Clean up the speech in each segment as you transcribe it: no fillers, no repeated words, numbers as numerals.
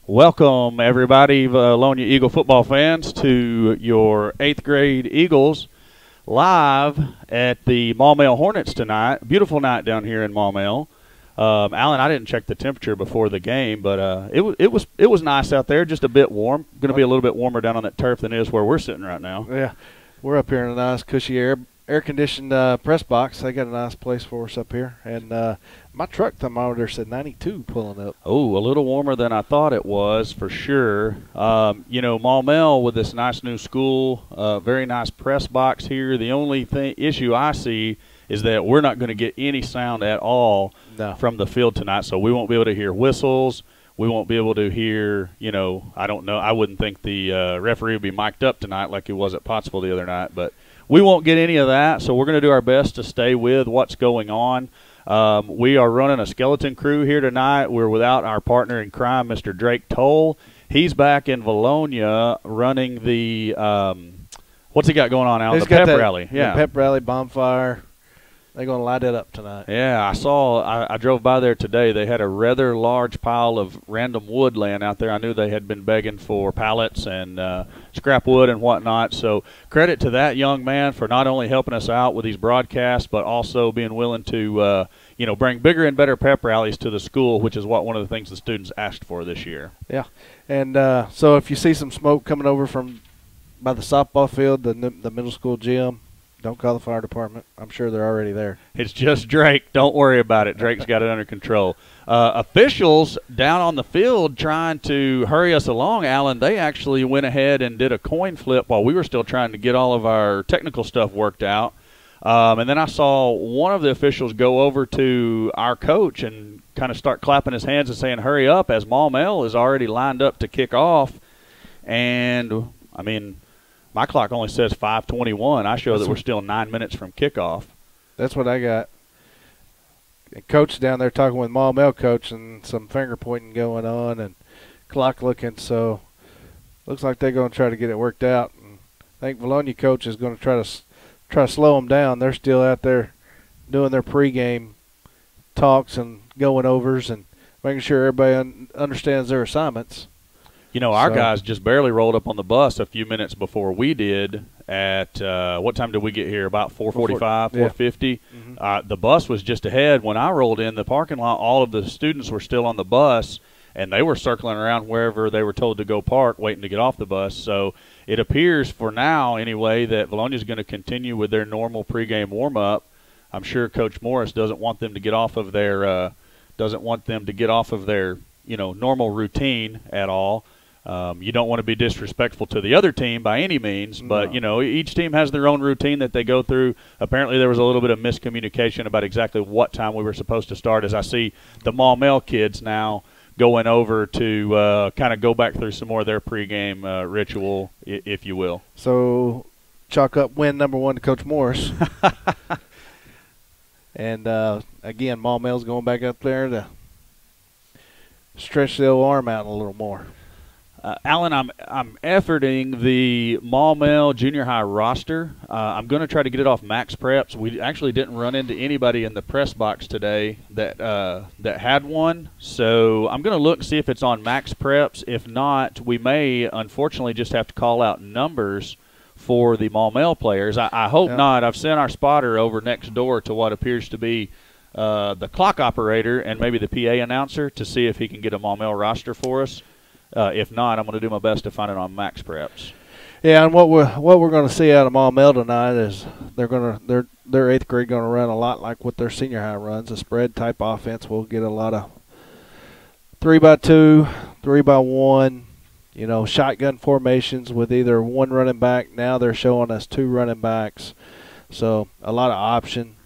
Welcome, everybody, Vilonia Eagle football fans, to your 8th grade Eagles live at the Maumelle Hornets tonight. Beautiful night down here in Maumelle. Alan, I didn't check the temperature before the game, but it was nice out there, just a bit warm. Going to be a little bit warmer down on that turf than it is where we're sitting right now. Yeah, we're up here in a nice, cushy air-conditioned press box. They got a nice place for us up here, and my truck thermometer said 92 pulling up. Oh, a little warmer than I thought it was, for sure. You know, Maumelle with this nice new school, very nice press box here. The only issue I see is that we're not going to get any sound at all from the field tonight, so we won't be able to hear whistles. We won't be able to hear, you know, I don't know. I wouldn't think the referee would be mic'd up tonight like he was at Pottsville the other night, but we won't get any of that, so we're going to do our best to stay with what's going on. We are running a skeleton crew here tonight. We're without our partner in crime, Mr. Drake Toll. He's back in Vilonia running the what's he got going on out? The pep rally. Yeah, the pep rally, bonfire. They're going to light it up tonight. Yeah, I drove by there today. They had a rather large pile of random wood laying out there. I knew they had been begging for pallets and scrap wood and whatnot. So credit to that young man for not only helping us out with these broadcasts, but also being willing to you know, bring bigger and better pep rallies to the school, which is what one of the things the students asked for this year. Yeah, and so if you see some smoke coming over from by the softball field, the middle school gym, don't call the fire department. I'm sure they're already there. It's just Drake. Don't worry about it. Drake's got it under control. Officials down on the field trying to hurry us along, Alan, they actually went ahead and did a coin flip while we were still trying to get all of our technical stuff worked out. And then I saw one of the officials go over to our coach and kind of start clapping his hands and saying, hurry up, as Maumelle is already lined up to kick off. And, I mean, my clock only says 5:21. I show that we're still 9 minutes from kickoff. That's what I got. And Coach down there talking with Maumelle coach and some finger pointing going on and clock looking. So looks like they're going to try to get it worked out. And I think Vilonia coach is going to try to slow them down. They're still out there doing their pregame talks and going overs and making sure everybody understands their assignments. You know, our guys just barely rolled up on the bus a few minutes before we did at what time did we get here? About 4:45, 4:50. Mm-hmm. The bus was just ahead. When I rolled in the parking lot, all of the students were still on the bus, and they were circling around wherever they were told to go park, waiting to get off the bus. So it appears for now, anyway, that Vilonia is going to continue with their normal pregame warm-up. I'm sure Coach Morris doesn't want them to get off of their you know, normal routine at all. You don't want to be disrespectful to the other team by any means, but, you know, each team has their own routine that they go through. Apparently there was a little bit of miscommunication about exactly what time we were supposed to start, as I see the Maumelle kids now going over to kind of go back through some more of their pregame ritual, if you will. So chalk up win number 1 to Coach Morris. And, again, Maumelle's going back up there to stretch the old arm out a little more. Alan, I'm efforting the Maumelle junior high roster. I'm going to try to get it off Max Preps. We actually didn't run into anybody in the press box today that had one, so I'm going to look and see if it's on Max Preps. If not, we may unfortunately just have to call out numbers for the Maumelle players. I hope not. I've sent our spotter over next door to what appears to be the clock operator and maybe the PA announcer to see if he can get a Maumelle roster for us. If not, I'm going to do my best to find it on Max Preps. Yeah, and what we're going to see out of Maumelle tonight is their 8th grade going to run a lot like what their senior high runs, a spread type offense. We'll get a lot of 3x2, 3x1, you know, shotgun formations with either one running back. Now they're showing us 2 running backs, so a lot of option.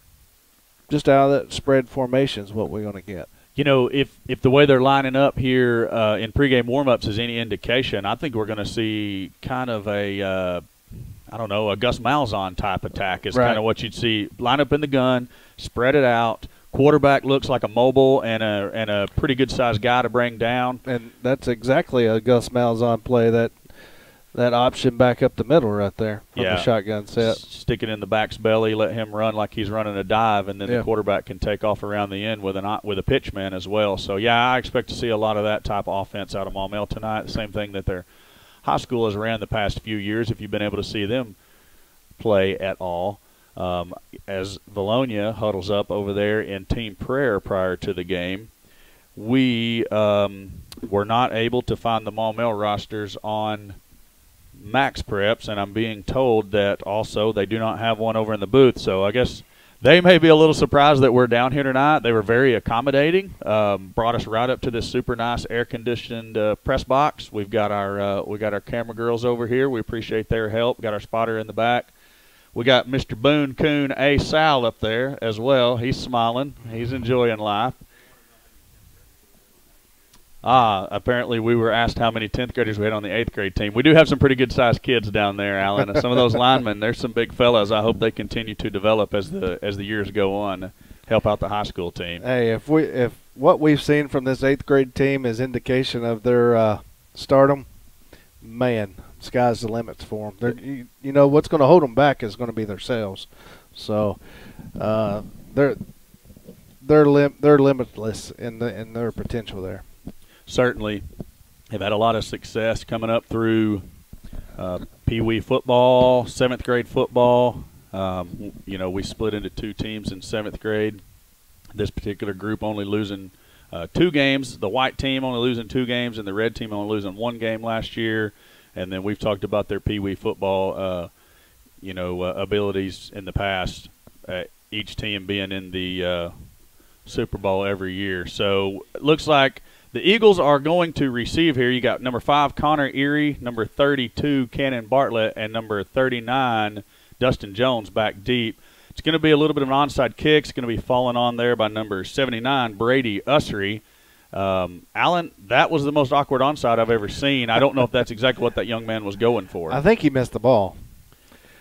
Just out of that spread formation is what we're going to get. You know, if the way they're lining up here in pregame warm-ups is any indication, I think we're going to see kind of a, I don't know, a Gus Malzahn type attack is kind of what you'd see. Line up in the gun, spread it out. Quarterback looks like a mobile and a pretty good-sized guy to bring down. And that's exactly a Gus Malzahn play that that option back up the middle right there from Yeah. the shotgun set. Stick it in the back's belly, let him run like he's running a dive, and then the quarterback can take off around the end with a pitch man as well. So, yeah, I expect to see a lot of that type of offense out of Maumelle tonight. The same thing that their high school has ran the past few years, if you've been able to see them play at all. As Vilonia huddles up over there in team prayer prior to the game, we were not able to find the Maumelle rosters on Max Preps, and I'm being told that also they do not have one over in the booth. So I guess they may be a little surprised that we're down here tonight. They were very accommodating, brought us right up to this super nice air-conditioned press box. We've got our camera girls over here. We appreciate their help. Got our spotter in the back. We got Mr. Boone Coon A. Sal up there as well. He's smiling. He's enjoying life. Apparently we were asked how many 10th graders we had on the 8th grade team. We do have some pretty good-sized kids down there, Alan. And some of those linemen, there's some big fellas. I hope they continue to develop as the years go on, help out the high school team. Hey, if what we've seen from this 8th grade team is indication of their stardom, man, sky's the limits for them. You know what's going to hold them back is going to be themselves. So they're limitless in their potential there. Certainly, they've had a lot of success coming up through Pee Wee football, 7th grade football. We split into two teams in 7th grade. This particular group only losing 2 games. The white team only losing 2 games, and the red team only losing 1 game last year. And then we've talked about their Pee Wee football, abilities in the past. Each team being in the Super Bowl every year. So it looks like the Eagles are going to receive here. You got number 5, Connor Erie, number 32, Cannon Bartlett, and number 39, Dustin Jones back deep. It's going to be a little bit of an onside kick. It's going to be falling on there by number 79, Brady Ussery. Alan, that was the most awkward onside I've ever seen. I don't know if that's exactly what that young man was going for. I think he missed the ball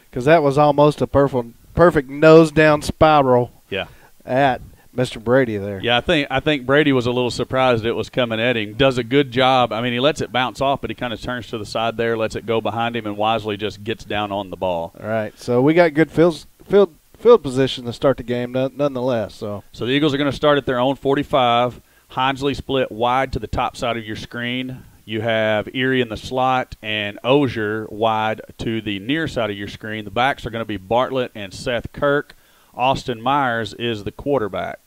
because that was almost a perfect nose-down spiral at Mr. Brady there. Yeah, I think Brady was a little surprised it was coming at him. Does a good job. I mean, he lets it bounce off, but he kind of turns to the side there, lets it go behind him, and wisely just gets down on the ball. All right, so we got good field position to start the game nonetheless. So the Eagles are going to start at their own 45. Hinesley split wide to the top side of your screen. You have Erie in the slot and Ozier wide to the near side of your screen. The backs are going to be Bartlett and Seth Kirk. Austin Myers is the quarterback.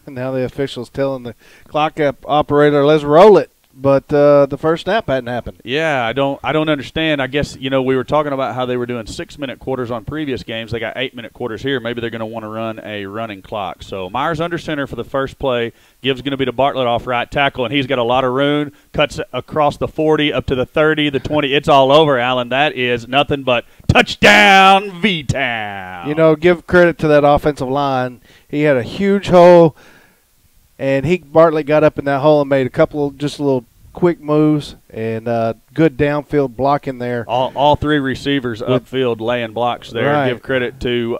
Now the official's telling the clock operator, let's roll it. But the first snap hadn't happened. Yeah, I don't understand. I guess, we were talking about how they were doing 6-minute quarters on previous games. They got 8-minute quarters here. Maybe they're going to want to run a running clock. So Myers under center for the first play. Gives going to be to Bartlett off right tackle, and he's got a lot of room. Cuts across the 40, up to the 30, the 20. It's all over, Alan. That is nothing but touchdown V-Town. Give credit to that offensive line. He had a huge hole. And Bartlett got up in that hole and made a couple of just little quick moves and good downfield blocking there. All 3 receivers upfield laying blocks there. Right. Give credit to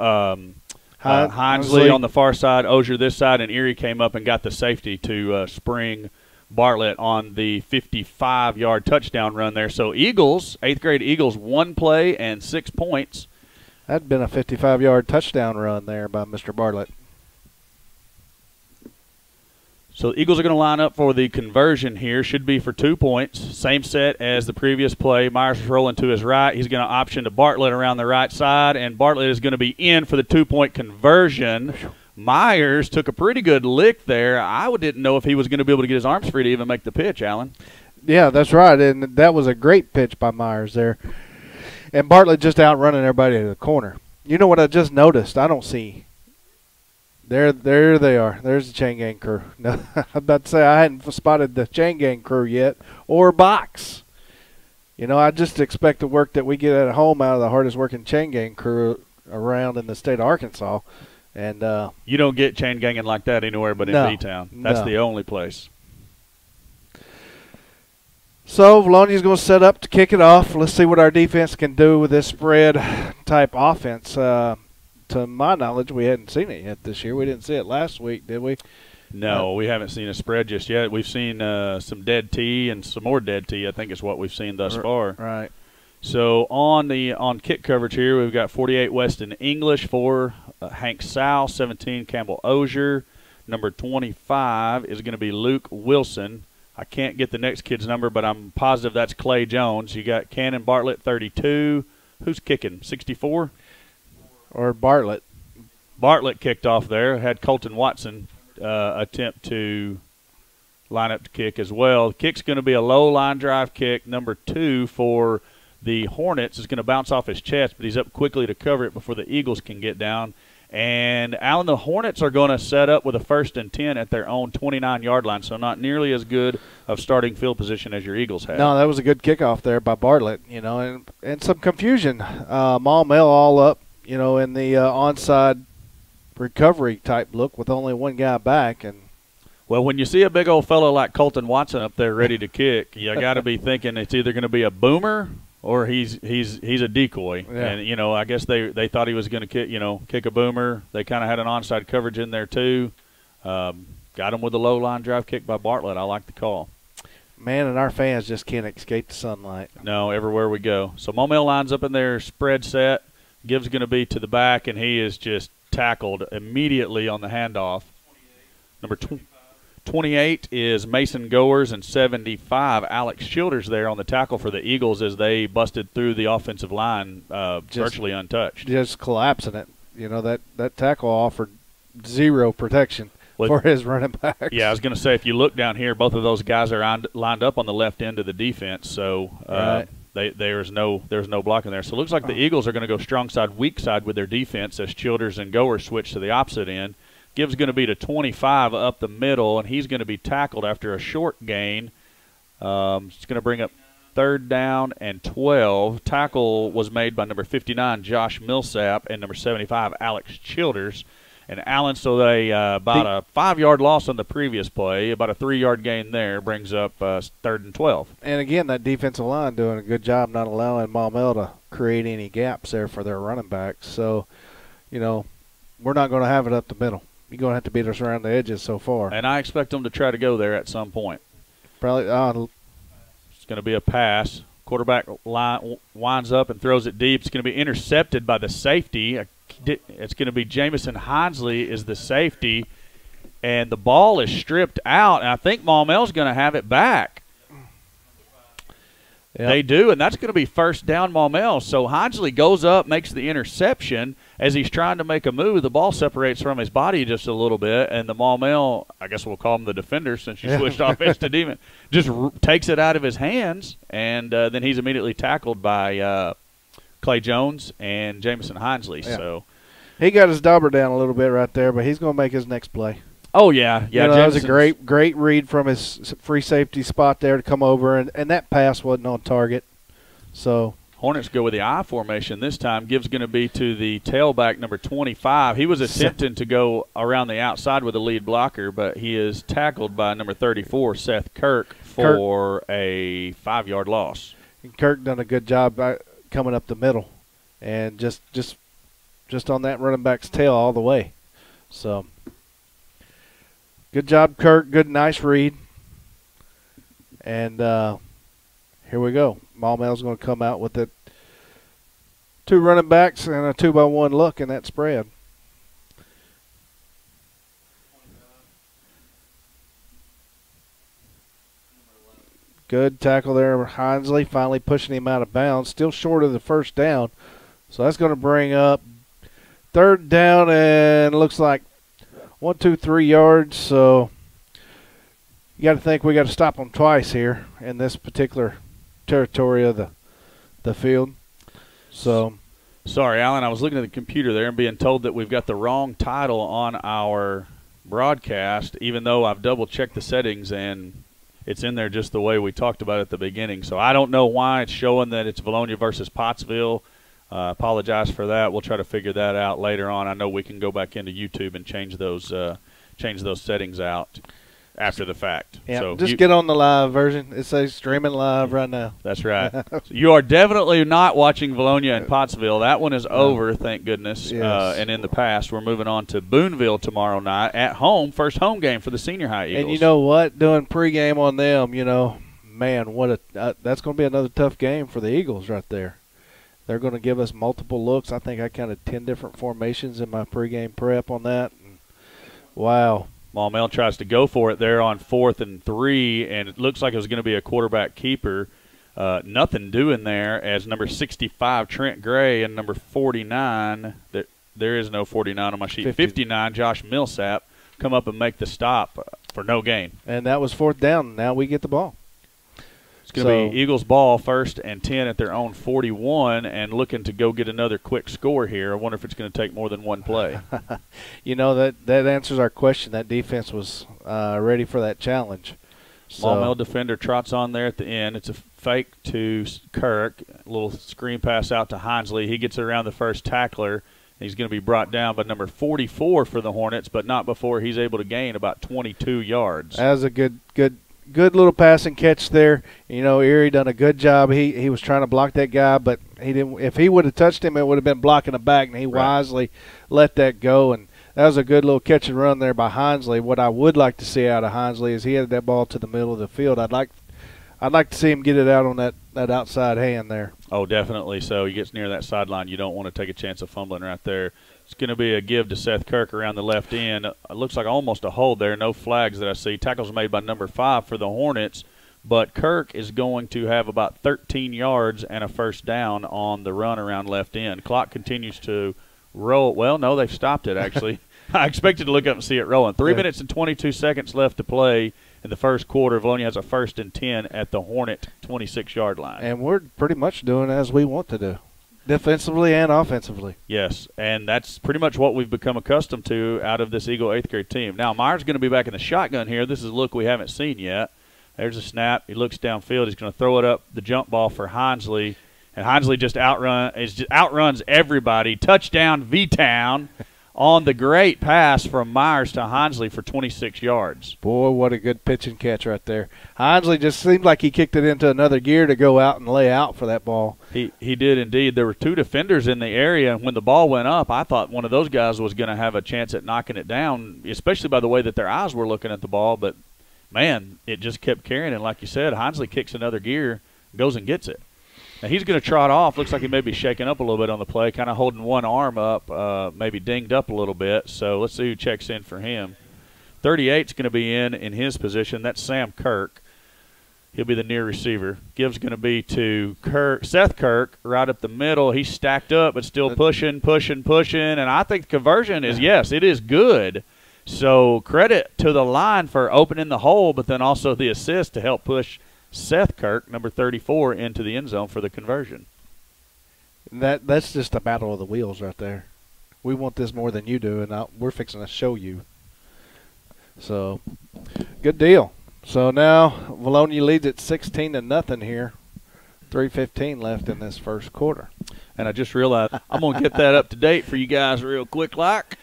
Hinesley on the far side, Ozier this side, and Erie came up and got the safety to spring Bartlett on the 55-yard touchdown run there. So Eagles, 8th grade Eagles, 1 play and 6 points. That'd been a 55-yard touchdown run there by Mr. Bartlett. So the Eagles are going to line up for the conversion here. Should be for 2 points. Same set as the previous play. Myers is rolling to his right. He's going to option to Bartlett around the right side, and Bartlett is going to be in for the 2-point conversion. Myers took a pretty good lick there. I didn't know if he was going to be able to get his arms free to even make the pitch, Alan. Yeah, that's right, and that was a great pitch by Myers there. And Bartlett just outrunning everybody to the corner. You know what I just noticed? I don't see. There they are. There's the chain gang crew. No, I'm about to say I hadn't spotted the chain gang crew yet or box. I just expect the work that we get at home out of the hardest working chain gang crew around in the state of Arkansas. And you don't get chain ganging like that anywhere but in B-Town. That's the only place. So Vilonia's going to set up to kick it off. Let's see what our defense can do with this spread type offense. To my knowledge, we hadn't seen it yet this year. We didn't see it last week, did we? No, we haven't seen a spread just yet. We've seen some dead tea and some more dead tea, I think is what we've seen thus far. Right. So on kick coverage here, we've got 48 Weston English for Hank Sal, 17 Campbell Osier. Number 25 is going to be Luke Wilson. I can't get the next kid's number, but I'm positive that's Clay Jones. You got Cannon Bartlett, 32. Who's kicking, 64? Or Bartlett. Bartlett kicked off there. Had Colton Watson attempt to line up to kick as well. The kick's going to be a low line drive kick. Number 2 for the Hornets is going to bounce off his chest, but he's up quickly to cover it before the Eagles can get down. And, Alan, the Hornets are going to set up with a 1st and 10 at their own 29-yard line, so not nearly as good of starting field position as your Eagles had. No, that was a good kickoff there by Bartlett, and some confusion. Maumelle all up, in the onside recovery type look with only one guy back. And well, when you see a big old fellow like Colton Watson up there ready to kick, you got to be thinking it's either going to be a boomer or he's a decoy. Yeah. And I guess they thought he was going to kick a boomer. They kind of had an onside coverage in there too. Got him with a low line drive kick by Bartlett. I like the call. Man, and our fans just can't escape the sunlight. No, everywhere we go. So Maumelle lines up in their spread set. Gibbs going to be to the back, and he is just tackled immediately on the handoff. Number 28 is Mason Goers, and 75 Alex Childers there on the tackle for the Eagles as they busted through the offensive line virtually untouched. Just collapsing it. That tackle offered zero protection for his running backs. Yeah, I was going to say, if you look down here, both of those guys are lined up on the left end of the defense, so right. There's no blocking there. So it looks like the Eagles are going to go strong side, weak side with their defense as Childers and Goers switch to the opposite end. Gibbs going to be to 25 up the middle, and he's going to be tackled after a short gain. It's going to bring up 3rd down and 12. Tackle was made by number 59, Josh Millsap, and number 75, Alex Childers. And Allen, so they about a 5-yard loss on the previous play, about a 3-yard gain there, brings up 3rd and 12. And again, that defensive line doing a good job not allowing Maumelle to create any gaps there for their running backs. So, we're not going to have it up the middle. You're going to have to beat us around the edges so far. And I expect them to try to go there at some point. Probably. It's going to be a pass. Quarterback winds up and throws it deep. It's going to be intercepted by the safety. It's going to be Jamison Hinesley is the safety, and the ball is stripped out, and I think Maumelle's going to have it back. Yep. They do, and that's going to be 1st down Maumelle. So Hinesley goes up, makes the interception. As he's trying to make a move, the ball separates from his body just a little bit, and the Maumelle, I guess we'll call him the defender since you switched offense to defense, just takes it out of his hands, and then he's immediately tackled by Clay Jones and Jamison Hinesley. Yeah. So he got his dauber down a little bit right there, but he's going to make his next play. Oh, yeah. That was a great read from his free safety spot there to come over, and that pass wasn't on target. So Hornets go with the I formation this time. Gibbs going to be to the tailback, number 25. He was attempting to go around the outside with the lead blocker, but he is tackled by number 34, Seth Kirk, for a 5-yard loss. And Kirk done a good job coming up the middle and just on that running back's tail all the way. So good job, Kirk. Good, nice read. And here we go. Maumelle's going to come out with it. 2 running backs and a 2-by-1 look in that spread. Good tackle there, Hinesley, finally pushing him out of bounds. Still short of the 1st down. So that's going to bring up 3rd down and looks like 1, 2, 3 yards. So you got to think we got to stop them twice here in this particular territory of the field. So sorry, Alan, I was looking at the computer there and being told that we've got the wrong title on our broadcast, even though I've double-checked the settings and it's in there just the way we talked about it at the beginning. So I don't know why it's showing that it's Vilonia versus Pottsville. Apologize for that. We'll try to figure that out later on. I know we can go back into YouTube and change those settings out. after the fact. Yeah, so just get on the live version. It says streaming live right now. That's right. So you are definitely not watching Vilonia and Pottsville. That one is over, thank goodness. Yes. And in the past, we're moving on to Boonville tomorrow night at home. First home game for the senior high Eagles. And you know what? Doing pregame on them, man, that's going to be another tough game for the Eagles right there. They're going to give us multiple looks. I think I counted 10 different formations in my pregame prep on that. And wow. Maumelle tries to go for it there on 4th and 3, and it looks like it was going to be a quarterback keeper. Nothing doing there as number 65, Trent Gray, and number 49, there is no 49 on my sheet, 59, Josh Millsap, come up and make the stop for no gain. And that was 4th down. Now we get the ball. It's going to be Eagles ball, 1st and 10 at their own 41, and looking to go get another quick score here. I wonder if it's going to take more than one play. That answers our question. That defense was ready for that challenge. So. Maumelle defender trots on there at the end. It's a fake to Kirk, a little screen pass out to Hinesley. He gets it around the first tackler. He's going to be brought down by number 44 for the Hornets, but not before he's able to gain about 22 yards. That was a good little passing catch there. Erie done a good job. He was trying to block that guy, but he didn't. If he would have touched him, it would have been blocking the back, and he wisely let that go. And that was a good little catch and run there by Hinesley. What I would like to see out of Hinesley is he had that ball to the middle of the field. I'd like to see him get it out on that outside hand there. Oh, definitely. So he gets near that sideline. You don't want to take a chance of fumbling right there. It's going to be a give to Seth Kirk around the left end. It looks like almost a hold there. No flags that I see. Tackles made by number 5 for the Hornets. But Kirk is going to have about 13 yards and a first down on the run around left end. Clock continues to roll. Well, no, they've stopped it, actually. I expected to look up and see it rolling. 3 minutes and 22 seconds left to play in the first quarter. Vilonia has a 1st and 10 at the Hornet 26-yard line. And we're pretty much doing as we want to do, defensively and offensively. Yes, and that's pretty much what we've become accustomed to out of this Eagle 8th grade team. Now, Myers going to be back in the shotgun here. This is a look we haven't seen yet. There's a snap. He looks downfield. He's going to throw it up the jump ball for Hinesley. And Hinesley just outruns everybody. Touchdown, V-Town, on the great pass from Myers to Hinesley for 26 yards. Boy, what a good pitch and catch right there. Hinesley just seemed like he kicked it into another gear to go out and lay out for that ball. He did indeed. There were 2 defenders in the area, and when the ball went up, I thought one of those guys was going to have a chance at knocking it down, especially by the way that their eyes were looking at the ball. But, man, it just kept carrying, and like you said, Hinesley kicks another gear, goes and gets it. Now he's going to trot off. Looks like he may be shaking up a little bit on the play, kind of holding one arm up, maybe dinged up a little bit. So let's see who checks in for him. 38's going to be in his position. That's Sam Kirk. He'll be the near receiver. Give's going to be to Seth Kirk right up the middle. He's stacked up but still pushing. And I think the conversion is, yes, it is good. So credit to the line for opening the hole, but then also the assist to help push Seth Kirk, number 34, into the end zone for the conversion. That's just a battle of the wheels right there. We want this more than you do, and we're fixing to show you. So, good deal. So now Vilonia leads at 16-0 here. 3:15 left in this first quarter. And I just realized I'm going to get that up to date for you guys real quick like.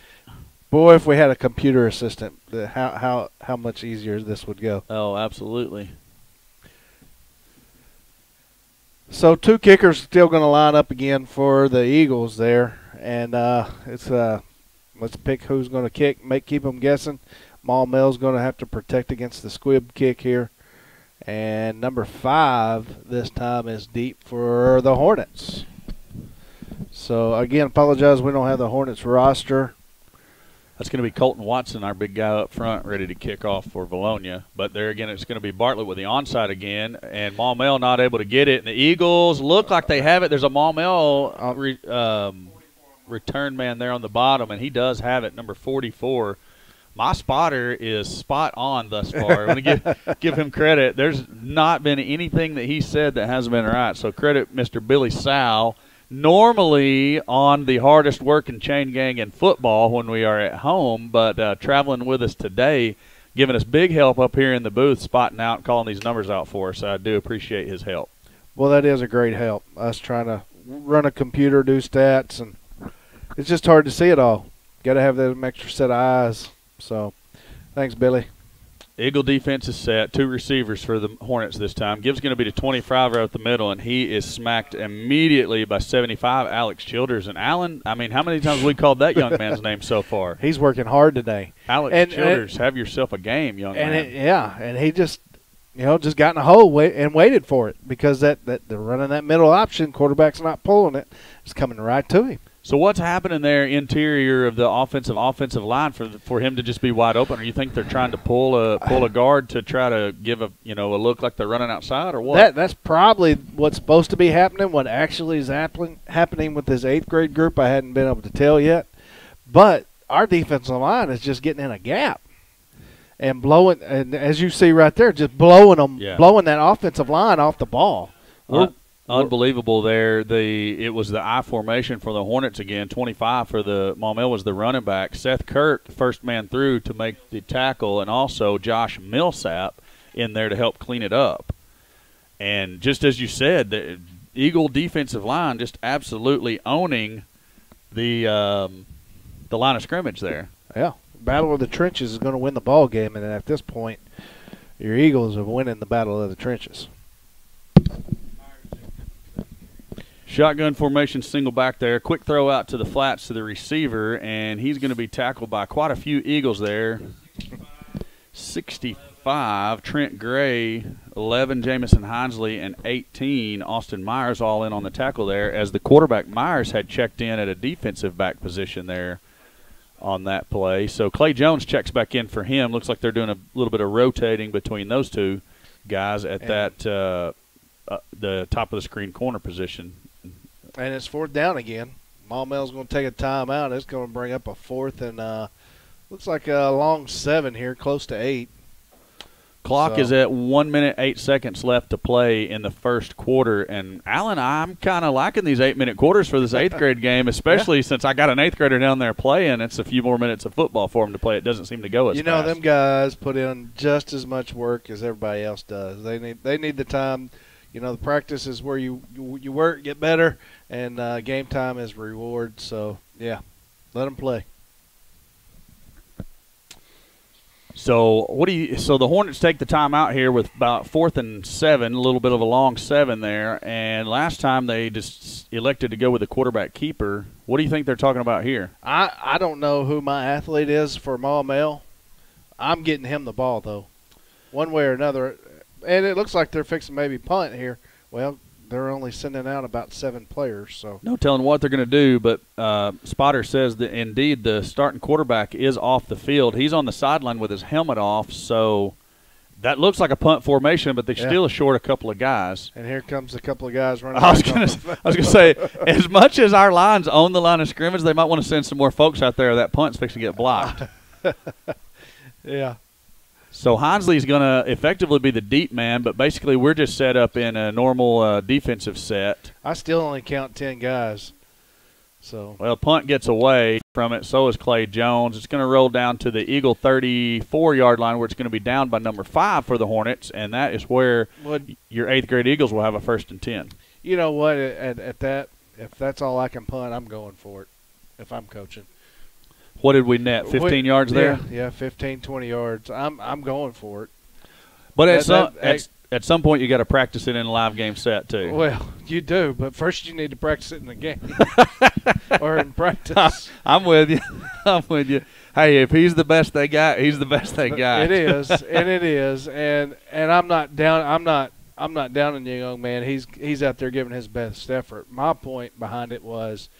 Boy, if we had a computer assistant, how much easier this would go. Oh, absolutely. So 2 kickers still going to line up again for the Eagles there, and let's pick who's going to kick. Keep them guessing. Maumelle's going to have to protect against the squib kick here, and number 5 this time is deep for the Hornets. So again, apologize we don't have the Hornets roster. That's going to be Colton Watson, our big guy up front, ready to kick off for Vilonia. But there again, it's going to be Bartlett with the onside again, and Maumelle not able to get it. And the Eagles look like they have it. There's a Maumelle return man there on the bottom, and he does have it, number 44. My spotter is spot on thus far. I'm going to give him credit. There's not been anything that he said that hasn't been right. So credit Mr. Billy Sal. Normally on the hardest working chain gang in football when we are at home, but traveling with us today, giving us big help up here in the booth, spotting out and calling these numbers out for us. I do appreciate his help. Well, that is a great help. Us trying to run a computer, do stats, and it's just hard to see it all. Got to have that extra set of eyes. So, thanks, Billy. Eagle defense is set. 2 receivers for the Hornets this time. Gibbs going to be the 25 right up the middle, and he is smacked immediately by 75, Alex Childers. And Allen, I mean, how many times have we called that young man's name so far? He's working hard today. Alex Childers, have yourself a game, young man. And he just, just got in a hole and waited for it because they're running that middle option. Quarterback's not pulling it. It's coming right to him. So what's happening there interior of the offensive line for him to just be wide open? Or you think they're trying to pull a guard to try to give a look like they're running outside or what? That's probably what's supposed to be happening. What actually is happening with this 8th grade group, I hadn't been able to tell yet. But our defensive line is just getting in a gap and blowing, and as you see right there, just blowing that offensive line off the ball. Unbelievable there. It was the I formation for the Hornets again. 25 for the Maumelle was the running back. Seth Kurt, first man through to make the tackle, and also Josh Millsap in there to help clean it up. And just as you said, the Eagle defensive line just absolutely owning the line of scrimmage there. Yeah, battle of the trenches is going to win the ball game, and at this point, your Eagles are winning the battle of the trenches. Shotgun formation, single back there. Quick throw out to the flats to the receiver, and he's going to be tackled by quite a few Eagles there. 65, Trent Gray, 11, Jamison Hinesley, and 18, Austin Myers all in on the tackle there, as the quarterback Myers had checked in at a defensive back position there on that play. So Clay Jones checks back in for him. Looks like they're doing a little bit of rotating between those two guys at the top of the screen corner position. And it's 4th down again. Maumelle's going to take a timeout. It's going to bring up a 4th and looks like a long 7 here, close to 8. Clock is at 1 minute, 8 seconds left to play in the first quarter. And, Alan, I'm kind of liking these 8-minute quarters for this 8th grade game, especially since I got an 8th grader down there playing. It's a few more minutes of football for him to play. It doesn't seem to go as fast. Them guys put in just as much work as everybody else does. They need the time. The practice is where you work, get better, and game time is reward. So, yeah, let them play. So So the Hornets take the timeout here with about 4th and 7, a little bit of a long 7 there. And last time they just elected to go with the quarterback keeper. What do you think they're talking about here? I don't know who my athlete is for Maumelle. I'm getting him the ball though, one way or another. And it looks like they're fixing maybe punt here. Well, they're only sending out about 7 players. So no telling what they're going to do, but Spotter says that indeed the starting quarterback is off the field. He's on the sideline with his helmet off, so that looks like a punt formation, but they still short a couple of guys. And here comes a couple of guys running. I was going to say, as much as our lines own the line of scrimmage, they might want to send some more folks out there. That punt's fixing to get blocked. Yeah. So Hinesley's going to effectively be the deep man, but basically we're just set up in a normal defensive set. I still only count 10 guys. So well, punt gets away from it. So is Clay Jones. It's going to roll down to the Eagle 34-yard line, where it's going to be down by number 5 for the Hornets, and that is where your 8th grade Eagles will have a 1st and 10. You know what? At that, if that's all I can punt, I'm going for it. If I'm coaching. What did we net? 15 yards there? Yeah, 15, 20 yards. I'm going for it. But at some point you got to practice it in a live game set too. Well, you do, but first you need to practice it in the game or in practice. I'm with you. I'm with you. Hey, if he's the best they got, he's the best they got. It is, and it is, and I'm not down. I'm not down on the young man. He's out there giving his best effort. My point behind it was,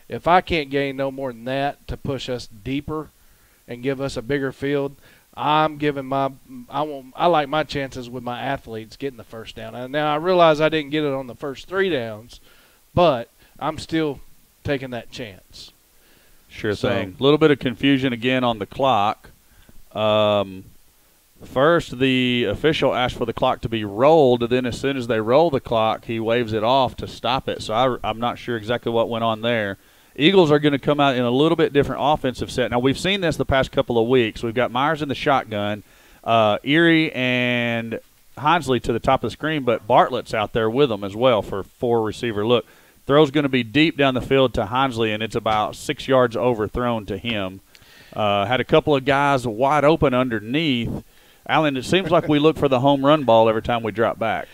if I can't gain no more than that to push us deeper and give us a bigger field, I'm giving I like my chances with my athletes getting the first down. And now I realize I didn't get it on the first 3 downs, but I'm still taking that chance. Sure thing. A little bit of confusion again on the clock. First, the official asked for the clock to be rolled, and then as soon as they roll the clock, he waves it off to stop it. So I'm not sure exactly what went on there. Eagles are going to come out in a little bit different offensive set. Now, we've seen this the past couple of weeks. We've got Myers in the shotgun, Erie and Hinesley to the top of the screen, but Bartlett's out there with them as well for 4-receiver look. Throw's going to be deep down the field to Hinesley, and it's about 6 yards overthrown to him. Had a couple of guys wide open underneath. Alan, it seems like we look for the home run ball every time we drop back.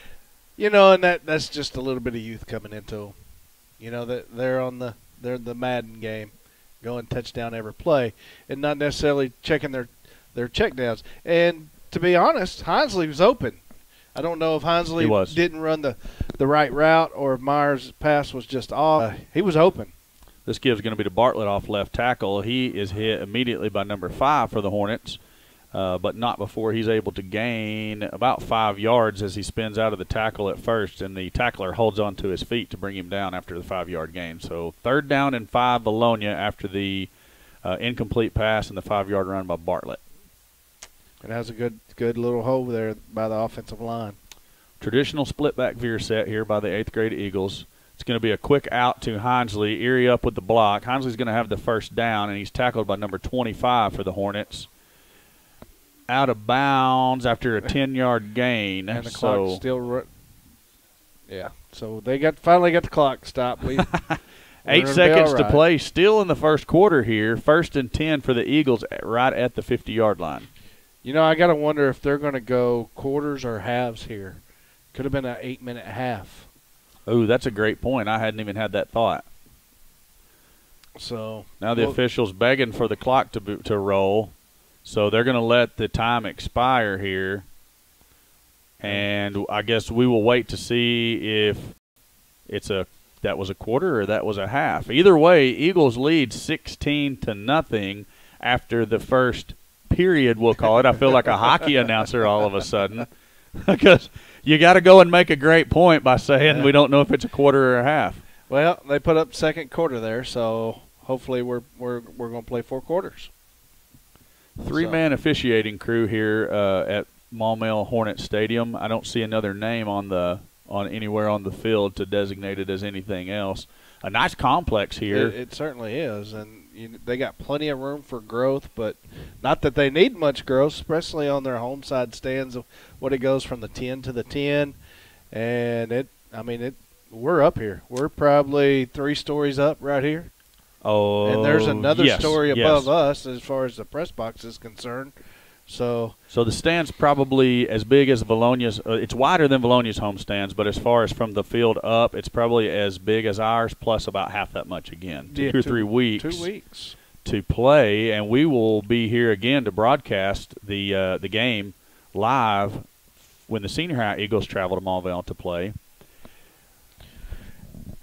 You know, and that's just a little bit of youth coming into them. You know, that they're the Madden game, going touchdown every play, and not necessarily checking their check downs. And to be honest, Hinsley was open. I don't know if Hinsley didn't run the right route or if Myers' pass was just off. He was open. This give's going to be to Bartlett off left tackle. He is hit immediately by number 5 for the Hornets, but not before he's able to gain about 5 yards as he spins out of the tackle at first, and the tackler holds on to his feet to bring him down after the 5-yard gain. So 3rd down and 5, Vilonia, after the incomplete pass and the 5-yard run by Bartlett. And that was a good little hole there by the offensive line. Traditional split-back veer set here by the 8th grade Eagles. It's going to be a quick out to Hinsley. Erie up with the block. Hinsley's going to have the first down, and he's tackled by number 25 for the Hornets. Out of bounds after a 10-yard gain. And the clock still yeah. So they finally got the clock stopped. 8 seconds to play still in the first quarter here. 1st and 10 for the Eagles right at the 50-yard line. You know, I got to wonder if they're going to go quarters or halves here. Could have been an 8-minute half. Oh, that's a great point. I hadn't even had that thought. So now the official's begging for the clock to roll, so they're going to let the time expire here. And I guess we will wait to see if that was a quarter or that was a half. Either way, Eagles lead 16-0 after the first period, we'll call it. I feel like a hockey announcer all of a sudden, because you got to go and make a great point by saying we don't know if it's a quarter or a half. Well, they put up second quarter there, so hopefully we're going to play 4 quarters. 3-man officiating crew here at Maumelle Hornets Stadium. I don't see another name on anywhere on the field to designate it as anything else. A nice complex here. It certainly is, and they got plenty of room for growth, but not that they need much growth, especially on their home side stands. What it goes from the 10 to the 10, and we're up here. We're probably 3 stories up right here. Oh, and there's another story above us as far as the press box is concerned. So the stand's probably as big as Vilonia's. It's wider than Vilonia's home stands, but as far as from the field up, it's probably as big as ours, plus about half that much again. Yeah, 2 or 3 weeks. 2 weeks to play, and we will be here again to broadcast the game live when the senior high Eagles travel to Maumelle to play.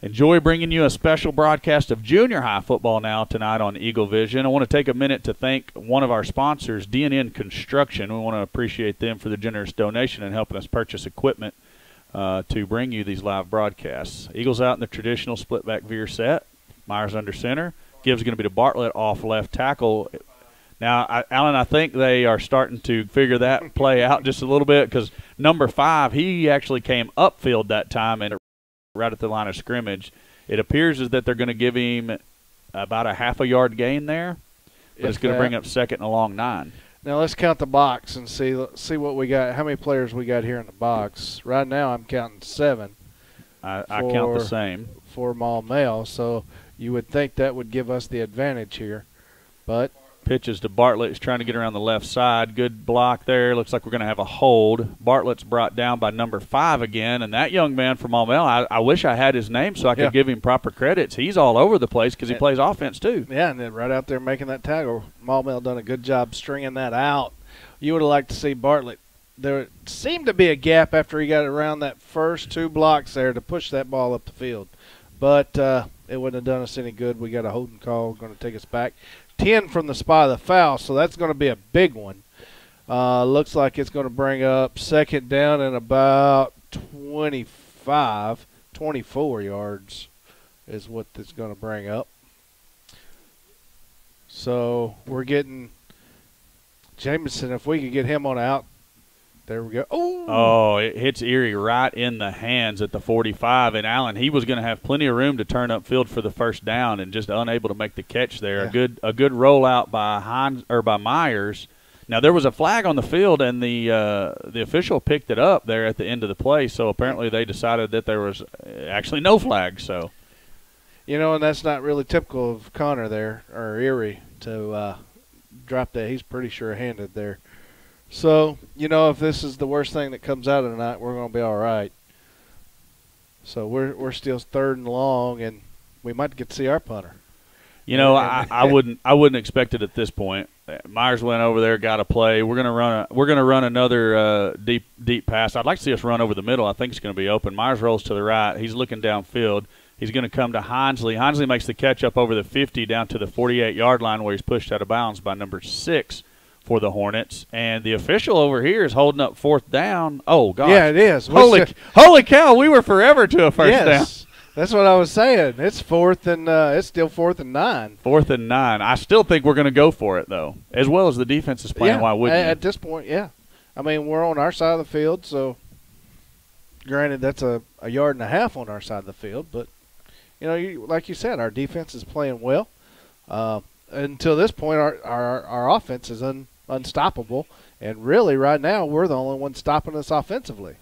Enjoy bringing you a special broadcast of junior high football now tonight on Eagle Vision. I want to take a minute to thank one of our sponsors, D&N Construction. We want to appreciate them for the generous donation and helping us purchase equipment to bring you these live broadcasts. Eagles out in the traditional split-back veer set. Myers under center. Gibbs going to be to Bartlett off left tackle. Now, Alan, I think they are starting to figure that play out just a little bit, because number 5, he actually came upfield that time and right at the line of scrimmage. It appears as that they're going to give him about a half a yard gain there, but it's going to bring up 2nd and a long 9. Now let's count the box and see what we got. How many players we got here in the box? Right now I'm counting 7. I count the same for Maumelle, so you would think that would give us the advantage here, but pitches to Bartlett. He's trying to get around the left side. Good block there. Looks like we're going to have a hold. Bartlett's brought down by number 5 again, and that young man from Maumelle, I wish I had his name so I could give him proper credits. He's all over the place because he plays offense too. Yeah, and then right out there making that tackle. Maumelle done a good job stringing that out. You would have liked to see Bartlett. There seemed to be a gap after he got around that first 2 blocks there to push that ball up the field, but it wouldn't have done us any good. We got a holding call going to take us back. 10 from the spot of the foul, so that's going to be a big one. Looks like it's going to bring up 2nd down and about 24 yards is what it's going to bring up. So we're getting Jameson. If we could get him on out, there we go. Oh, it hits Erie right in the hands at the 45. And Allen, he was going to have plenty of room to turn upfield for the first down, and just unable to make the catch there. Yeah. A good rollout by Myers. Now there was a flag on the field, and the official picked it up there at the end of the play. So apparently they decided that there was actually no flag. So, and that's not really typical of Connor there, or Erie, to drop that. He's pretty sure-handed there. So, if this is the worst thing that comes out of the night, we're going to be all right. So we're still 3rd and long, and we might get to see our punter. I wouldn't expect it at this point. Myers went over there, got a play. We're gonna run another deep pass. I'd like to see us run over the middle. I think it's going to be open. Myers rolls to the right. He's looking downfield. He's going to come to Hinesley. Hinesley makes the catch up over the 50 down to the 48-yard line where he's pushed out of bounds by number 6 for the Hornets. And the official over here is holding up 4th down. Oh, gosh. Yeah, it is. Holy cow, we were forever to a first down. That's what I was saying. It's 4th and it's still 4th and 9. 4th and 9. I still think we're going to go for it, though, as well as the defense is playing. Yeah, why wouldn't you? At this point, yeah. I mean, we're on our side of the field, so granted that's a yard and a half on our side of the field, but like you said, our defense is playing well. Until this point, our offense is unstoppable, and really right now we're the only one stopping us offensively.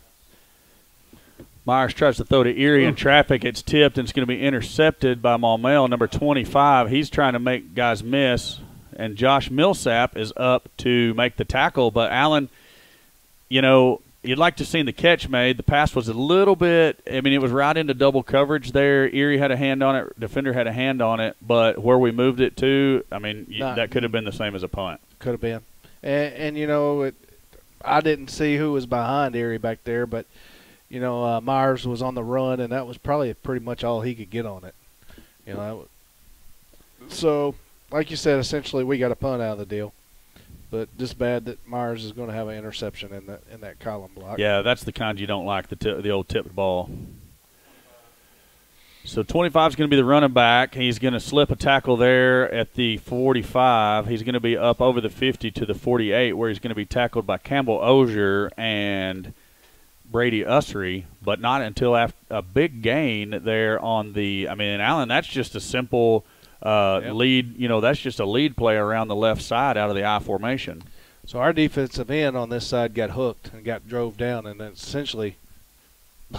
Myers tries to throw to Erie in traffic. It's tipped, and it's going to be intercepted by Maumelle, number 25. He's trying to make guys miss, and Josh Millsap is up to make the tackle. But, Allen, you'd like to see the catch made. The pass was a little bit – it was right into double coverage there. Erie had a hand on it. Defender had a hand on it. But where we moved it to, that could have been the same as a punt. Could have been. And I didn't see who was behind Erie back there, but – Myers was on the run, and that was probably pretty much all he could get on it. So, like you said, essentially we got a punt out of the deal. But just bad that Myers is going to have an interception in that column block. Yeah, that's the kind you don't like, the old tipped ball. So 25 is going to be the running back. He's going to slip a tackle there at the 45. He's going to be up over the 50 to the 48, where he's going to be tackled by Campbell Ozier and Brady Ussery, but not until after a big gain there on the – Allen, that's just a simple lead. That's just a lead play around the left side out of the I formation. So our defensive end on this side got hooked and got drove down, and then essentially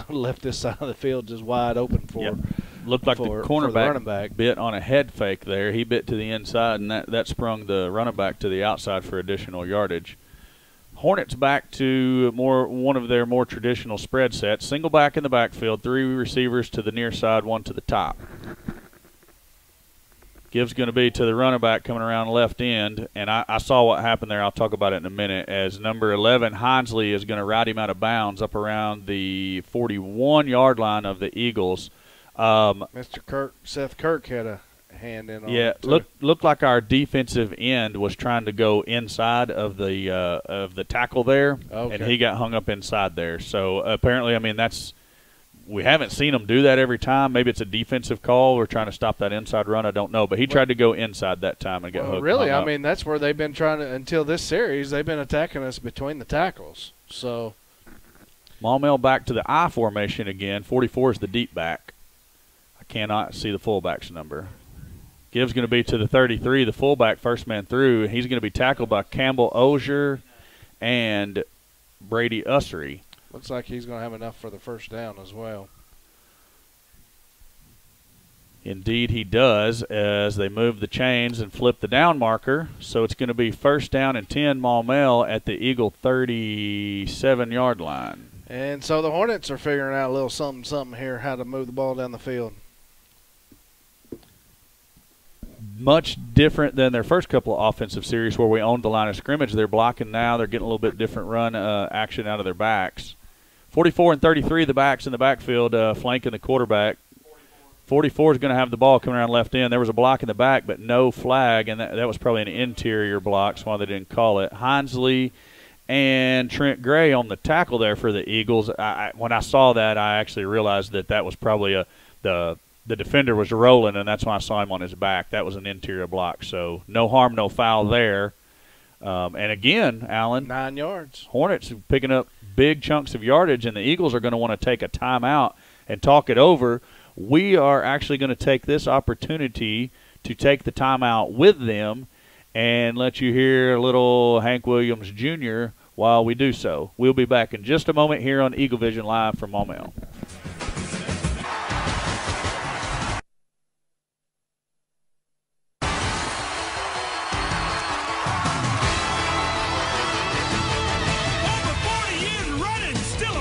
left this side of the field just wide open for Looked like the cornerback the running back bit on a head fake there. He bit to the inside, and that sprung the running back to the outside for additional yardage. Hornets back to one of their more traditional spread sets. Single back in the backfield, 3 receivers to the near side, 1 to the top. Give's going to be to the running back coming around left end, and I saw what happened there. I'll talk about it in a minute. As number 11, Hinesley, is going to ride him out of bounds up around the 41-yard line of the Eagles. Seth Kirk had a hand in on it too. Looked like our defensive end was trying to go inside of the tackle there, and he got hung up inside there. So apparently, we haven't seen him do that every time. Maybe it's a defensive call. We're trying to stop that inside run. I don't know, but he tried to go inside that time and got hooked. Really, that's where they've been trying to until this series. They've been attacking us between the tackles. So Maumelle back to the I formation again. 44 is the deep back. I cannot see the fullback's number. Give's going to be to the 33, the fullback, first man through. He's going to be tackled by Campbell Ozier and Brady Ussery. Looks like he's going to have enough for the first down as well. Indeed he does, as they move the chains and flip the down marker. So it's going to be first down and 10 Maumelle at the Eagle 37-yard line. And so the Hornets are figuring out a little something here, how to move the ball down the field. Much different than their first couple of offensive series where we owned the line of scrimmage. They're blocking now. They're getting a little bit different run action out of their backs. 44 and 33, the backs in the backfield, flanking the quarterback. 44 is going to have the ball coming around left end. There was a block in the back, but no flag, and that was probably an interior block, so why they didn't call it. Hinesley and Trent Gray on the tackle there for the Eagles. When I saw that, I actually realized that was probably the defender was rolling, and that's when I saw him on his back. That was an interior block. So no harm, no foul there. And again, Allen, 9 yards. Hornets picking up big chunks of yardage, and the Eagles are going to want to take a timeout and talk it over. We are actually going to take this opportunity to take the timeout with them and let you hear a little Hank Williams Jr. while we do so. We'll be back in just a moment here on Eagle Vision Live from Maumelle.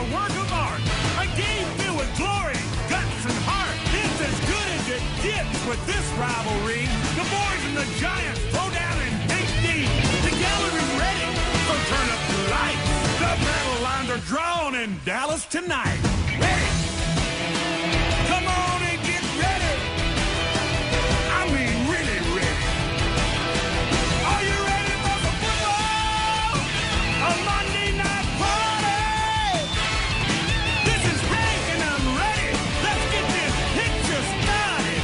a work of art. A game filled with glory, guts, and heart. It's as good as it gets with this rivalry. The boys and the Giants throw down in HD. The gallery ready, so turn up the lights. The battle lines are drawn in Dallas tonight. Ready? Come on and get ready. I mean, really ready. Are you ready for some football? A Monday night party. This is Hank and I'm ready. Let's get this picture started.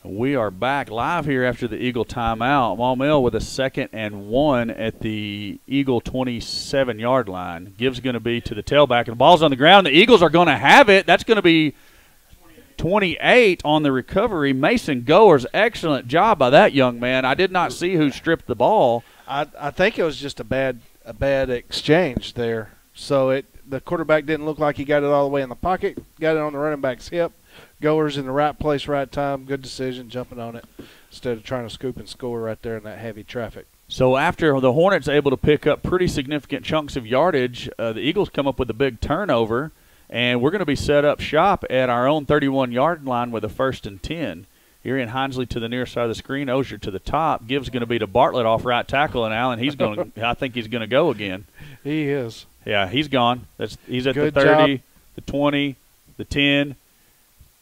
We are back live here after the Eagle timeout. Maumelle with a 2nd and 1 at the Eagle 27-yard line. Give's going to be to the tailback, and the ball's on the ground. The Eagles are going to have it. That's going to be 28 on the recovery. Mason Goers, excellent job by that young man. I did not see who stripped the ball. I think it was just a bad exchange there. So the quarterback didn't look like he got it all the way in the pocket. Got it on the running back's hip. Goers in the right place, right time. Good decision, jumping on it instead of trying to scoop and score right there in that heavy traffic. So after the Hornets able to pick up pretty significant chunks of yardage, the Eagles come up with a big turnover, and we're going to be set up shop at our own 31-yard line with a 1st and 10. Here in Hinesley to the near side of the screen, Ozier to the top. Gives going to be to Bartlett off right tackle, and Allen, he's going. I think he's going to go again. He is. Yeah, he's gone. He's at Good the 30, job. the 20, the 10.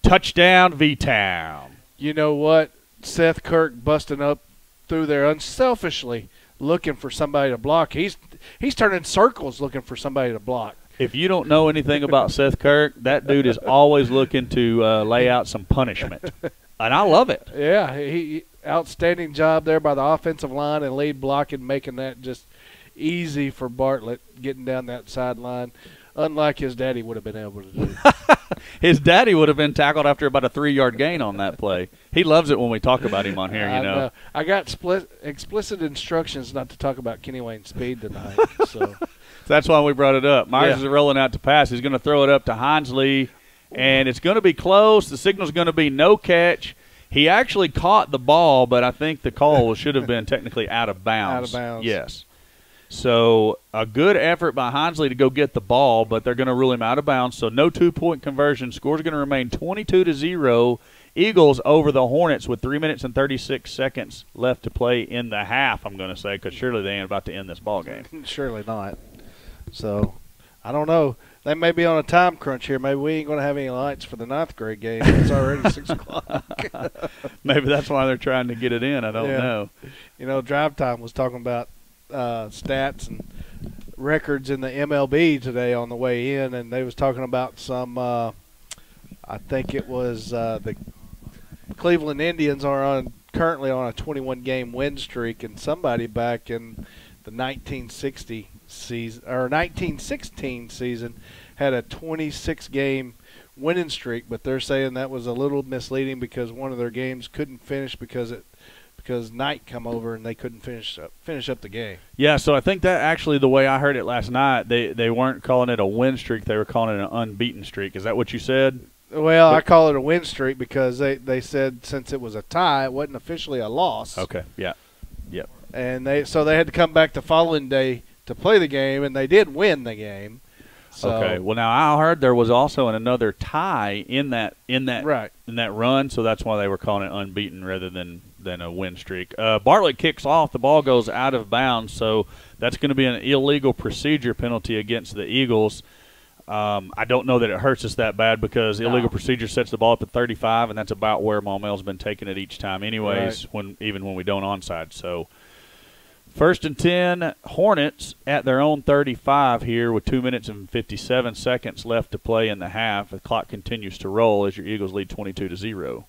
Touchdown, V-Town. You know what? Seth Kirk busting up through there unselfishly looking for somebody to block. He's turning circles looking for somebody to block. If you don't know anything about Seth Kirk, that dude is always looking to lay out some punishment. And I love it. Yeah, he outstanding job there by the offensive line and lead blocking, making that just easy for Bartlett getting down that sideline, unlike his daddy would have been able to do. His daddy would have been tackled after about a 3-yard gain on that play. He loves it when we talk about him on here, you know. I got explicit instructions not to talk about Kenny Wayne's speed tonight. So that's why we brought it up. Myers is rolling out to pass. He's going to throw it up to Hinesley, and it's going to be close. The signal's going to be no catch. He actually caught the ball, but I think the call should have been technically out of bounds. Out of bounds. Yes. So a good effort by Hinesley to go get the ball, but they're going to rule him out of bounds. So no 2-point conversion. Score's going to remain 22-0. Eagles over the Hornets with 3 minutes and 36 seconds left to play in the half, I'm going to say, because surely they ain't about to end this ball game. Surely not. So I don't know. They may be on a time crunch here. Maybe we ain't going to have any lights for the 9th grade game. It's already 6 o'clock. Maybe that's why they're trying to get it in. I don't know. You know, Drive Time was talking about stats and records in the MLB today on the way in, and they was talking about some I think it was the Cleveland Indians are currently on a 21-game win streak, and somebody back in the 1960 season or 1916 season had a 26-game winning streak, but they're saying that was a little misleading because one of their games couldn't finish because night come over and they couldn't finish up the game. Yeah, so I think that actually the way I heard it last night, they weren't calling it a win streak, they were calling it an unbeaten streak. Is that what you said? Well, I call it a win streak because they said since it was a tie, it wasn't officially a loss. Okay, yeah. Yep. And they had to come back the following day to play the game, and they did win the game. So, okay. Well, now I heard there was also another tie in that right. in that run, so that's why they were calling it unbeaten rather than a win streak. Bartlett kicks off. The ball goes out of bounds, so that's going to be an illegal procedure penalty against the Eagles. I don't know that it hurts us that bad because illegal procedure sets the ball up at 35, and that's about where Maumelle's been taking it each time anyways, right. even when we don't onside. So 1st and 10, Hornets at their own 35 here with 2 minutes and 57 seconds left to play in the half. The clock continues to roll as your Eagles lead 22-0.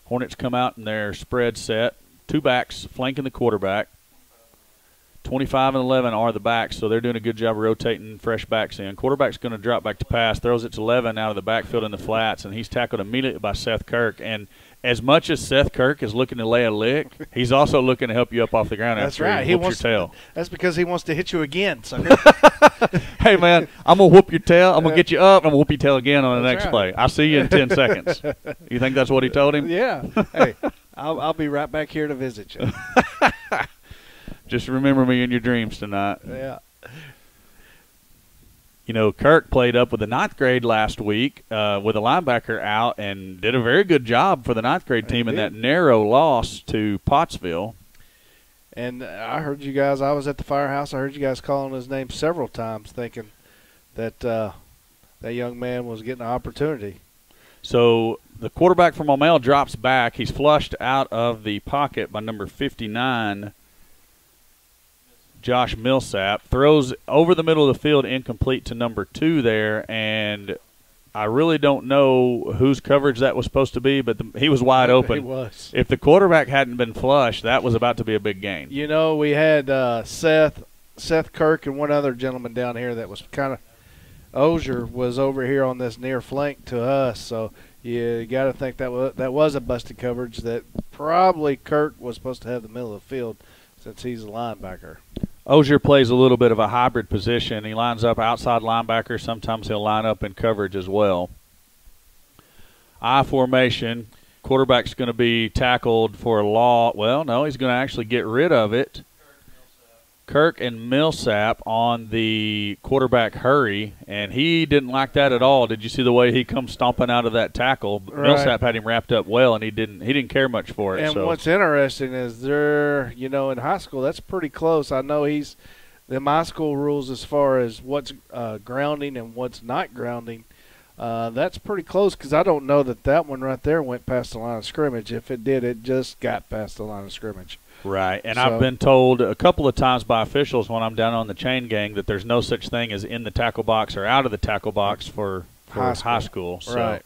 Hornets come out in their spread set. 2 backs flanking the quarterback. 25 and 11 are the backs, so they're doing a good job of rotating fresh backs in. Quarterback's going to drop back to pass, throws it to 11 out of the backfield in the flats, and he's tackled immediately by Seth Kirk. And as much as Seth Kirk is looking to lay a lick, he's also looking to help you up off the ground That's after right. he whoops your tail. That's because he wants to hit you again. So. Hey, man, I'm going to whoop your tail. I'm going to get you up. I'm going to whoop your tail again on the next play. I'll see you in 10 seconds. You think that's what he told him? Yeah. Hey, I'll be right back here to visit you. Just remember me in your dreams tonight. Yeah. You know, Kirk played up with the 9th grade last week with a linebacker out and did a very good job for the 9th grade team in that narrow loss to Pottsville. And I heard you guys, I was at the firehouse, I heard you guys calling his name several times thinking that that young man was getting an opportunity. So the quarterback from Maumelle drops back. He's flushed out of the pocket by number 59, Josh Millsap. Throws over the middle of the field, incomplete to number 2 there, and I really don't know whose coverage that was supposed to be, but he was wide open. He was. If the quarterback hadn't been flushed, that was about to be a big gain. You know, we had Seth Kirk and one other gentleman down here that was kind of – Ozier was over here on this near flank to us, so you got to think that was a busted coverage that probably Kirk was supposed to have the middle of the field since he's a linebacker. Ozier plays a little bit of a hybrid position. He lines up outside linebacker. Sometimes he'll line up in coverage as well. I formation. Quarterback's going to be tackled for a loss. Well, no, he's going to actually get rid of it. Kirk and Millsap on the quarterback hurry, and he didn't like that at all. Did you see the way he comes stomping out of that tackle? Right. Millsap had him wrapped up well, and he didn't care much for it. And what's interesting is in high school, that's pretty close. I know the high school rules as far as what's grounding and what's not grounding. That's pretty close because I don't know that one right there went past the line of scrimmage. If it did, it just got past the line of scrimmage. Right, and I've been told a couple of times by officials when I'm down on the chain gang that there's no such thing as in the tackle box or out of the tackle box for high school. So right.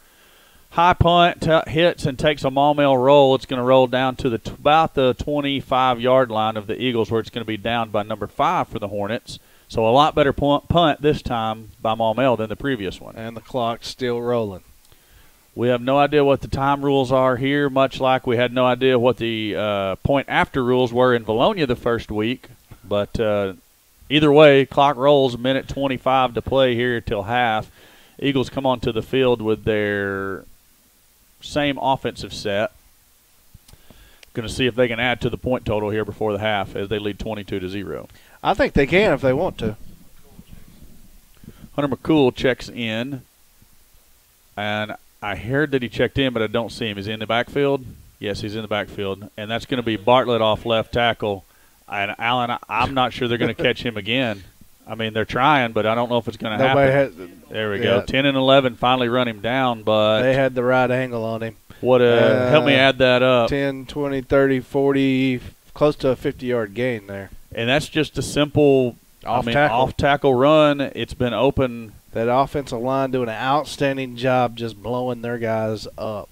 High punt hits and takes a Maumelle roll. It's going to roll down to about the 25-yard line of the Eagles, where it's going to be down by number 5 for the Hornets. So a lot better punt this time by Maumelle than the previous one. And the clock's still rolling. We have no idea what the time rules are here, much like we had no idea what the point after rules were in Vilonia the first week. But either way, clock rolls, minute 25 to play here till half. Eagles come onto the field with their same offensive set. Going to see if they can add to the point total here before the half as they lead 22-0. I think they can if they want to. Hunter McCool checks in, and I heard that he checked in, but I don't see him. Is he in the backfield? Yes, he's in the backfield. And that's going to be Bartlett off left tackle. And, Alan, I'm not sure they're going to catch him again. I mean, they're trying, but I don't know if it's going to happen. There we go. 10 and 11 finally run him down, but they had the right angle on him. Help me add that up. 10, 20, 30, 40, close to a 50-yard gain there. And that's just a simple off-tackle run. It's been open. That offensive line doing an outstanding job just blowing their guys up.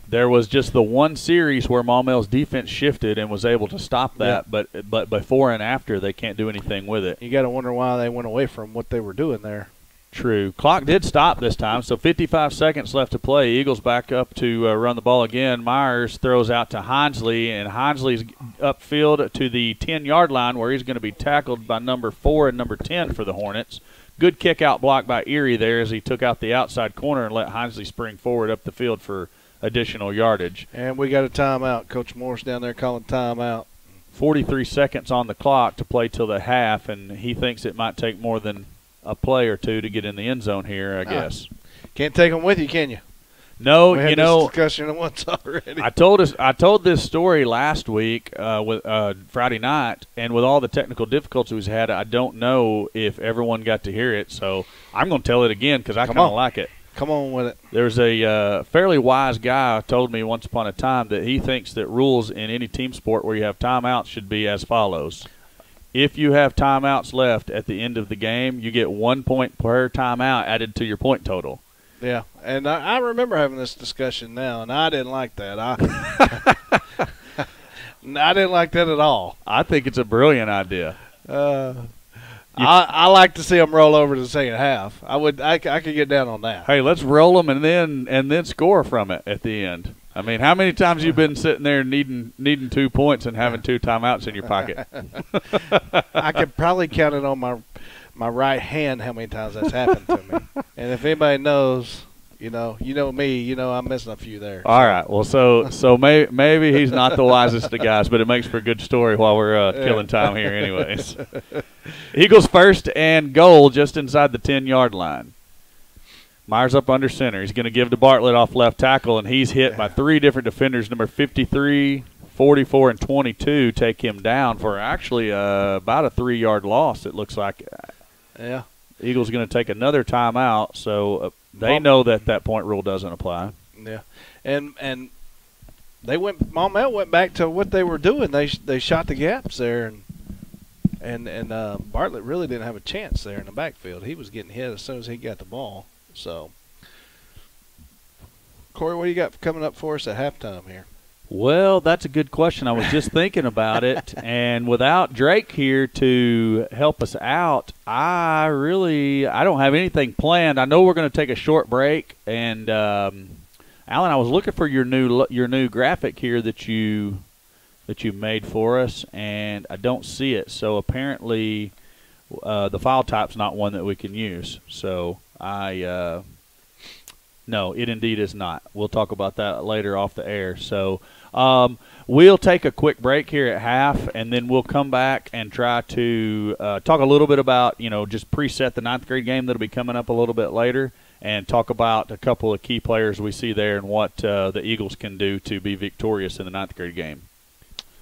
There was just the one series where Maumelle's defense shifted and was able to stop that, but before and after they can't do anything with it. You got to wonder why they went away from what they were doing there. True. Clock did stop this time, so 55 seconds left to play. Eagles back up to run the ball again. Myers throws out to Hinesley, and Hinesley's upfield to the 10-yard line where he's going to be tackled by number 4 and number 10 for the Hornets. Good kick-out block by Erie there as he took out the outside corner and let Hinesley spring forward up the field for additional yardage. And we got a timeout. Coach Morris down there calling timeout. 43 seconds on the clock to play till the half, and he thinks it might take more than a play or two to get in the end zone here, I guess. Can't take them with you, can you? No, we had this discussion once already. I told this story last week with Friday night, and with all the technical difficulties we had, I don't know if everyone got to hear it. So I'm going to tell it again because I kind of like it. Come on with it. There's a fairly wise guy who told me once upon a time that he thinks that rules in any team sport where you have timeouts should be as follows. If you have timeouts left at the end of the game, you get 1 point per timeout added to your point total. Yeah, and I remember having this discussion now, and I didn't like that. I didn't like that at all. I think it's a brilliant idea. I like to see them roll over to the second half. I could get down on that. Hey, let's roll them and then score from it at the end. I mean, how many times have you been sitting there needing 2 points and having 2 timeouts in your pocket? I could probably count it on my right hand how many times that's happened to me. And if anybody knows, You know me. You know I'm missing a few there. All right. Well, so maybe he's not the wisest of guys, but it makes for a good story while we're killing time here anyways. Eagles first and goal just inside the 10-yard line. Myers up under center. He's going to give to Bartlett off left tackle, and he's hit by 3 different defenders. Number 53, 44, and 22 take him down for actually about a 3-yard loss, it looks like. Yeah. Eagles going to take another timeout, so they know that point rule doesn't apply. Yeah, and Maumelle went back to what they were doing. They shot the gaps there, and Bartlett really didn't have a chance there in the backfield. He was getting hit as soon as he got the ball. So, Corey, what do you got coming up for us at halftime here? Well, that's a good question. I was just thinking about it, and without Drake here to help us out, I don't have anything planned. I know we're going to take a short break, and Alan, I was looking for your new graphic here that you made for us, and I don't see it. So apparently, the file type's not one that we can use. So no, it indeed is not. We'll talk about that later off the air. So we'll take a quick break here at half, and then we'll come back and try to talk a little bit about, just preset the 9th grade game that'll be coming up a little bit later, and talk about a couple of key players we see there and what the Eagles can do to be victorious in the 9th grade game.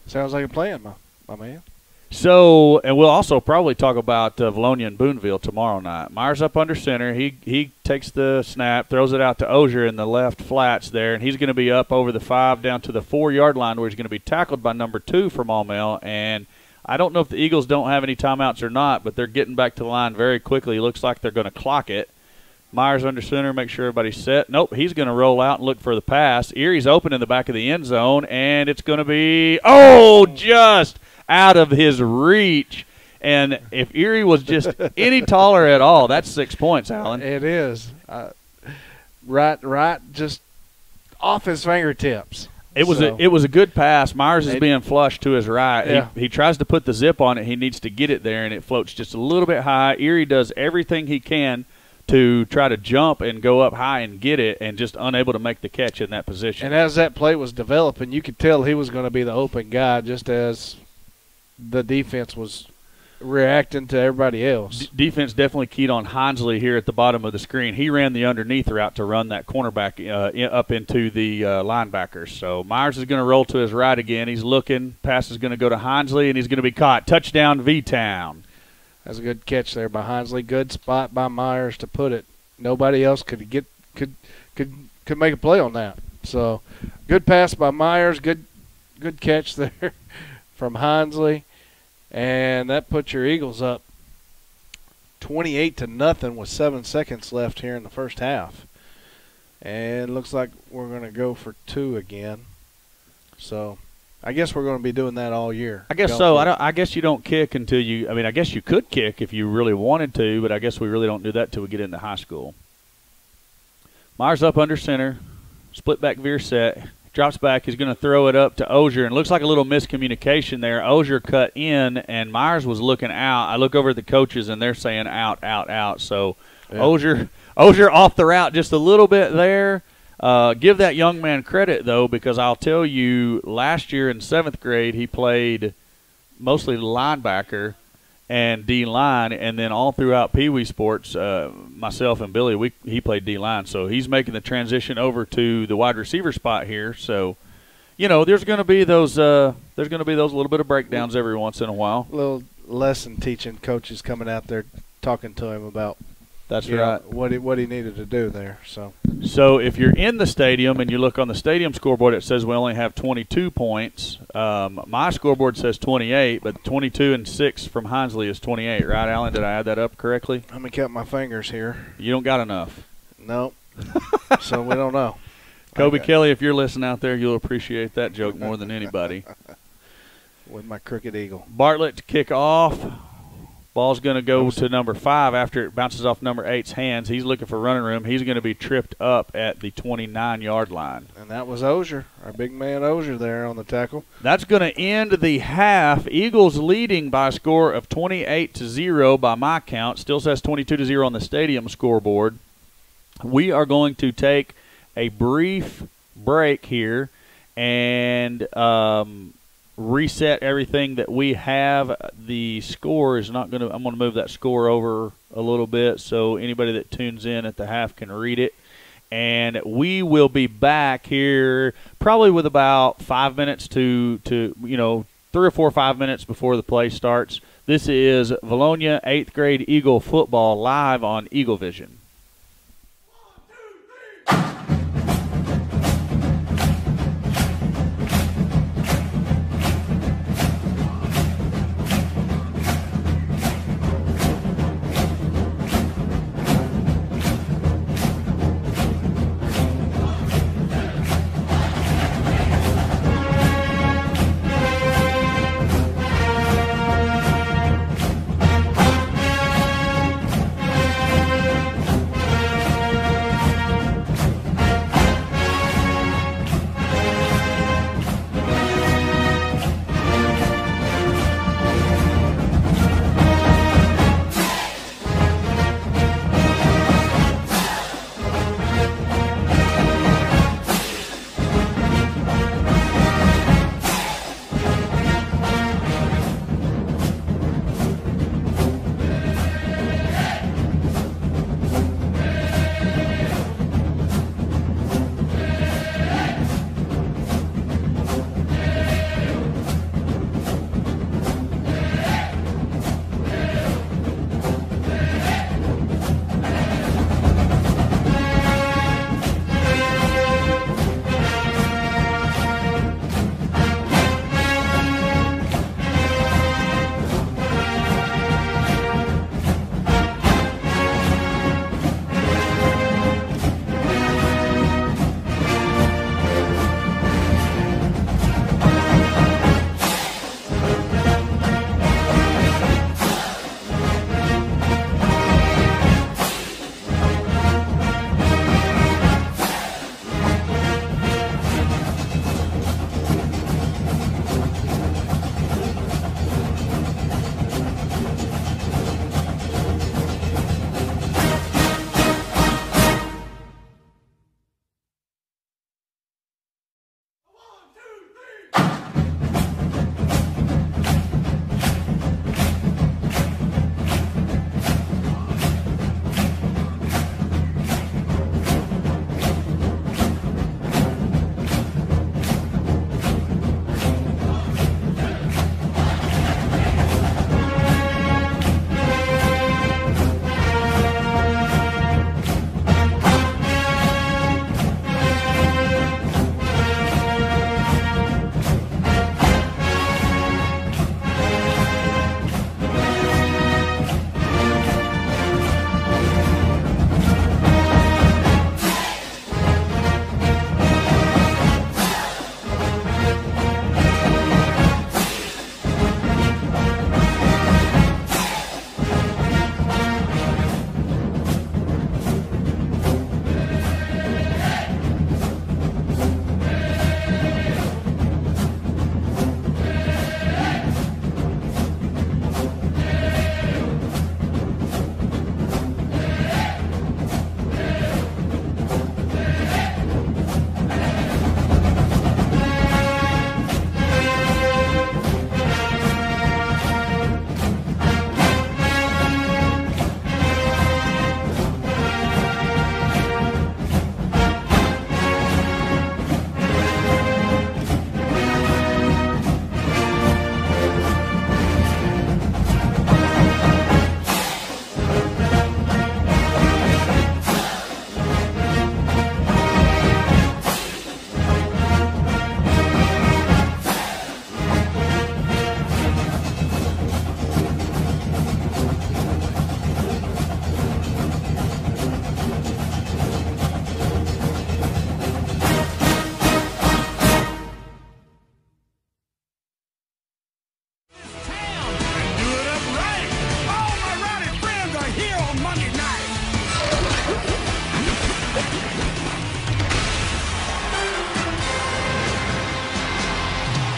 Sounds like a plan, my man. So, and we'll also probably talk about Vilonia and Boonville tomorrow night. Myers up under center. He takes the snap, throws it out to Ozier in the left flats there, and he's going to be up over the 5 down to the 4-yard line where he's going to be tackled by number 2 for Maumelle. And I don't know if the Eagles don't have any timeouts or not, but they're getting back to the line very quickly. It looks like they're going to clock it. Myers under center, make sure everybody's set. Nope, he's going to roll out and look for the pass. Erie's open in the back of the end zone, and it's going to be, just out of his reach. And if Erie was just any taller at all, that's 6 points, Alan. It is. Right, just off his fingertips. It was a good pass. Myers is being flushed to his right. Yeah. He tries to put the zip on it. He needs to get it there, and it floats just a little bit high. Erie does everything he can to try to jump and go up high and get it, and just unable to make the catch in that position. And as that play was developing, you could tell he was going to be the open guy, just as the defense was reacting to everybody else. Defense definitely keyed on Hinsley here at the bottom of the screen. He ran the underneath route to run that cornerback up into the linebackers. So Myers is going to roll to his right again. He's looking. Pass is going to go to Hinsley, and he's going to be caught. Touchdown, V-Town. That's a good catch there by Hinsley. Good spot by Myers to put it. Nobody else could make a play on that. So good pass by Myers. Good catch there from Hinsley. And that puts your Eagles up 28-0 with 7 seconds left here in the first half. And looks like we're going to go for 2 again. So I guess we're going to be doing that all year. I guess so. I guess you don't kick until you – I guess you could kick if you really wanted to, but I guess we really don't do that until we get into high school. Myers up under center, split back veer set. Drops back. He's going to throw it up to Ozier, and looks like a little miscommunication there. Ozier cut in, and Myers was looking out. I look over at the coaches, and they're saying out, out, out. So yeah. Ozier off the route just a little bit there. Give that young man credit, though, because I'll tell you, last year in 7th grade, he played mostly linebacker and D-line, and then all throughout Pee Wee sports, myself and Billy, he played D-line. So he's making the transition over to the wide receiver spot here. So, there's going to be those little bit of breakdowns every once in a while. Little lesson teaching coaches coming out there talking to him about what he needed to do there. So if you're in the stadium and you look on the stadium scoreboard, it says we only have 22 points. My scoreboard says 28, but 22 and 6 from Hinsley is 28, right, Alan? Did I add that up correctly? Let me count my fingers here. You don't got enough. Nope. So we don't know. Kobe Kelly, if you're listening out there, you'll appreciate that joke more than anybody. With my crooked eagle. Bartlett to kick off. Ball's going to go to number 5 after it bounces off number 8's hands. He's looking for running room. He's going to be tripped up at the 29-yard line. And that was Ozier, our big man Ozier there on the tackle. That's going to end the half. Eagles leading by a score of 28-0 by my count. Still says 22-0 on the stadium scoreboard. we are going to take a brief break here and reset everything that we have. The score is not going to – I'm going to move that score over a little bit so anybody that tunes in at the half can read it. And we will be back here probably with about 5 minutes to 3 or 4 or 5 minutes before the play starts. This is Vilonia 8th grade Eagle football live on Eagle Vision.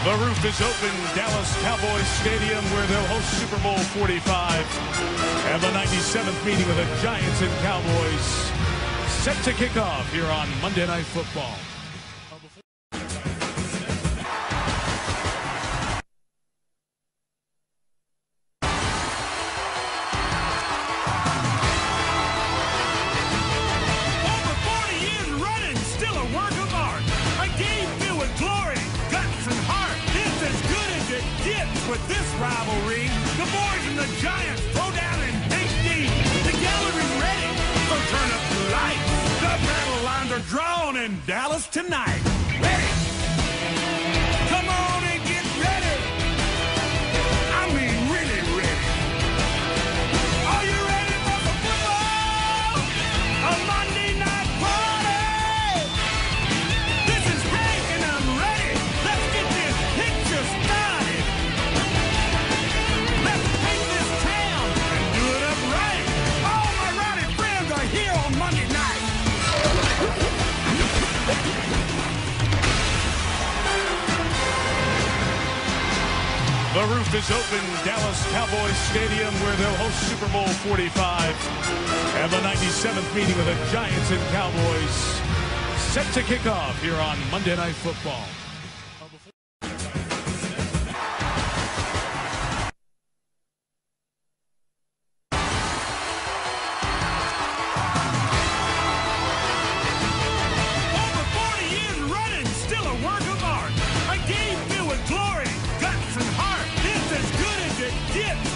The roof is open. Dallas Cowboys Stadium, where they'll host Super Bowl 45 and the 97th meeting of the Giants and Cowboys. set to kick off here on Monday Night Football. With this rivalry, the boys and the Giants throw down in HD. The gallery ready, so turn up the lights. The battle lines are drawn in Dallas tonight. Ready? Come on and get ready. I mean really ready. Are you ready for the football? A Monday night party. This is Hank and I'm ready. Let's get this picture started. Let's take this town and do it up right. All my rowdy friends are here on Monday night. The roof is open, Dallas Cowboys Stadium, where they'll host Super Bowl 45. And the 97th meeting of the Giants and Cowboys set to kick off here on Monday Night Football.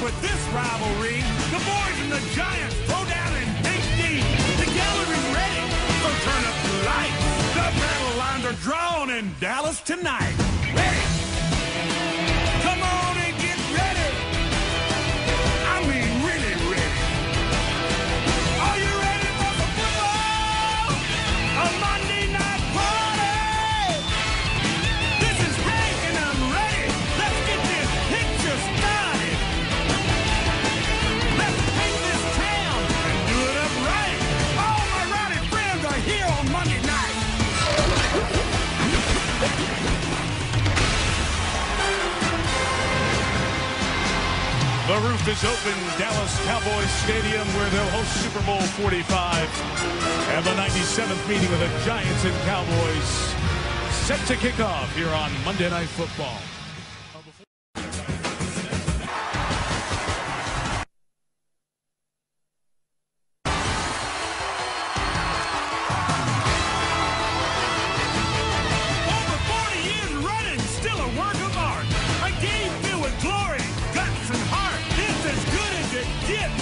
With this rivalry, the boys and the Giants throw down in HD. The gallery ready, so turn up the lights. The battle lines are drawn in Dallas tonight. Ready? Come on and get ready. I mean really ready. Are you ready for the football? A Monday night party. This is Hank and I'm ready. Let's get this picture started. Let's take this town and do it up right. All my rowdy friends are here on Monday night. The roof is open, Dallas Cowboys Stadium, where they'll host Super Bowl 45. And the 97th meeting of the Giants and Cowboys set to kick off here on Monday Night Football.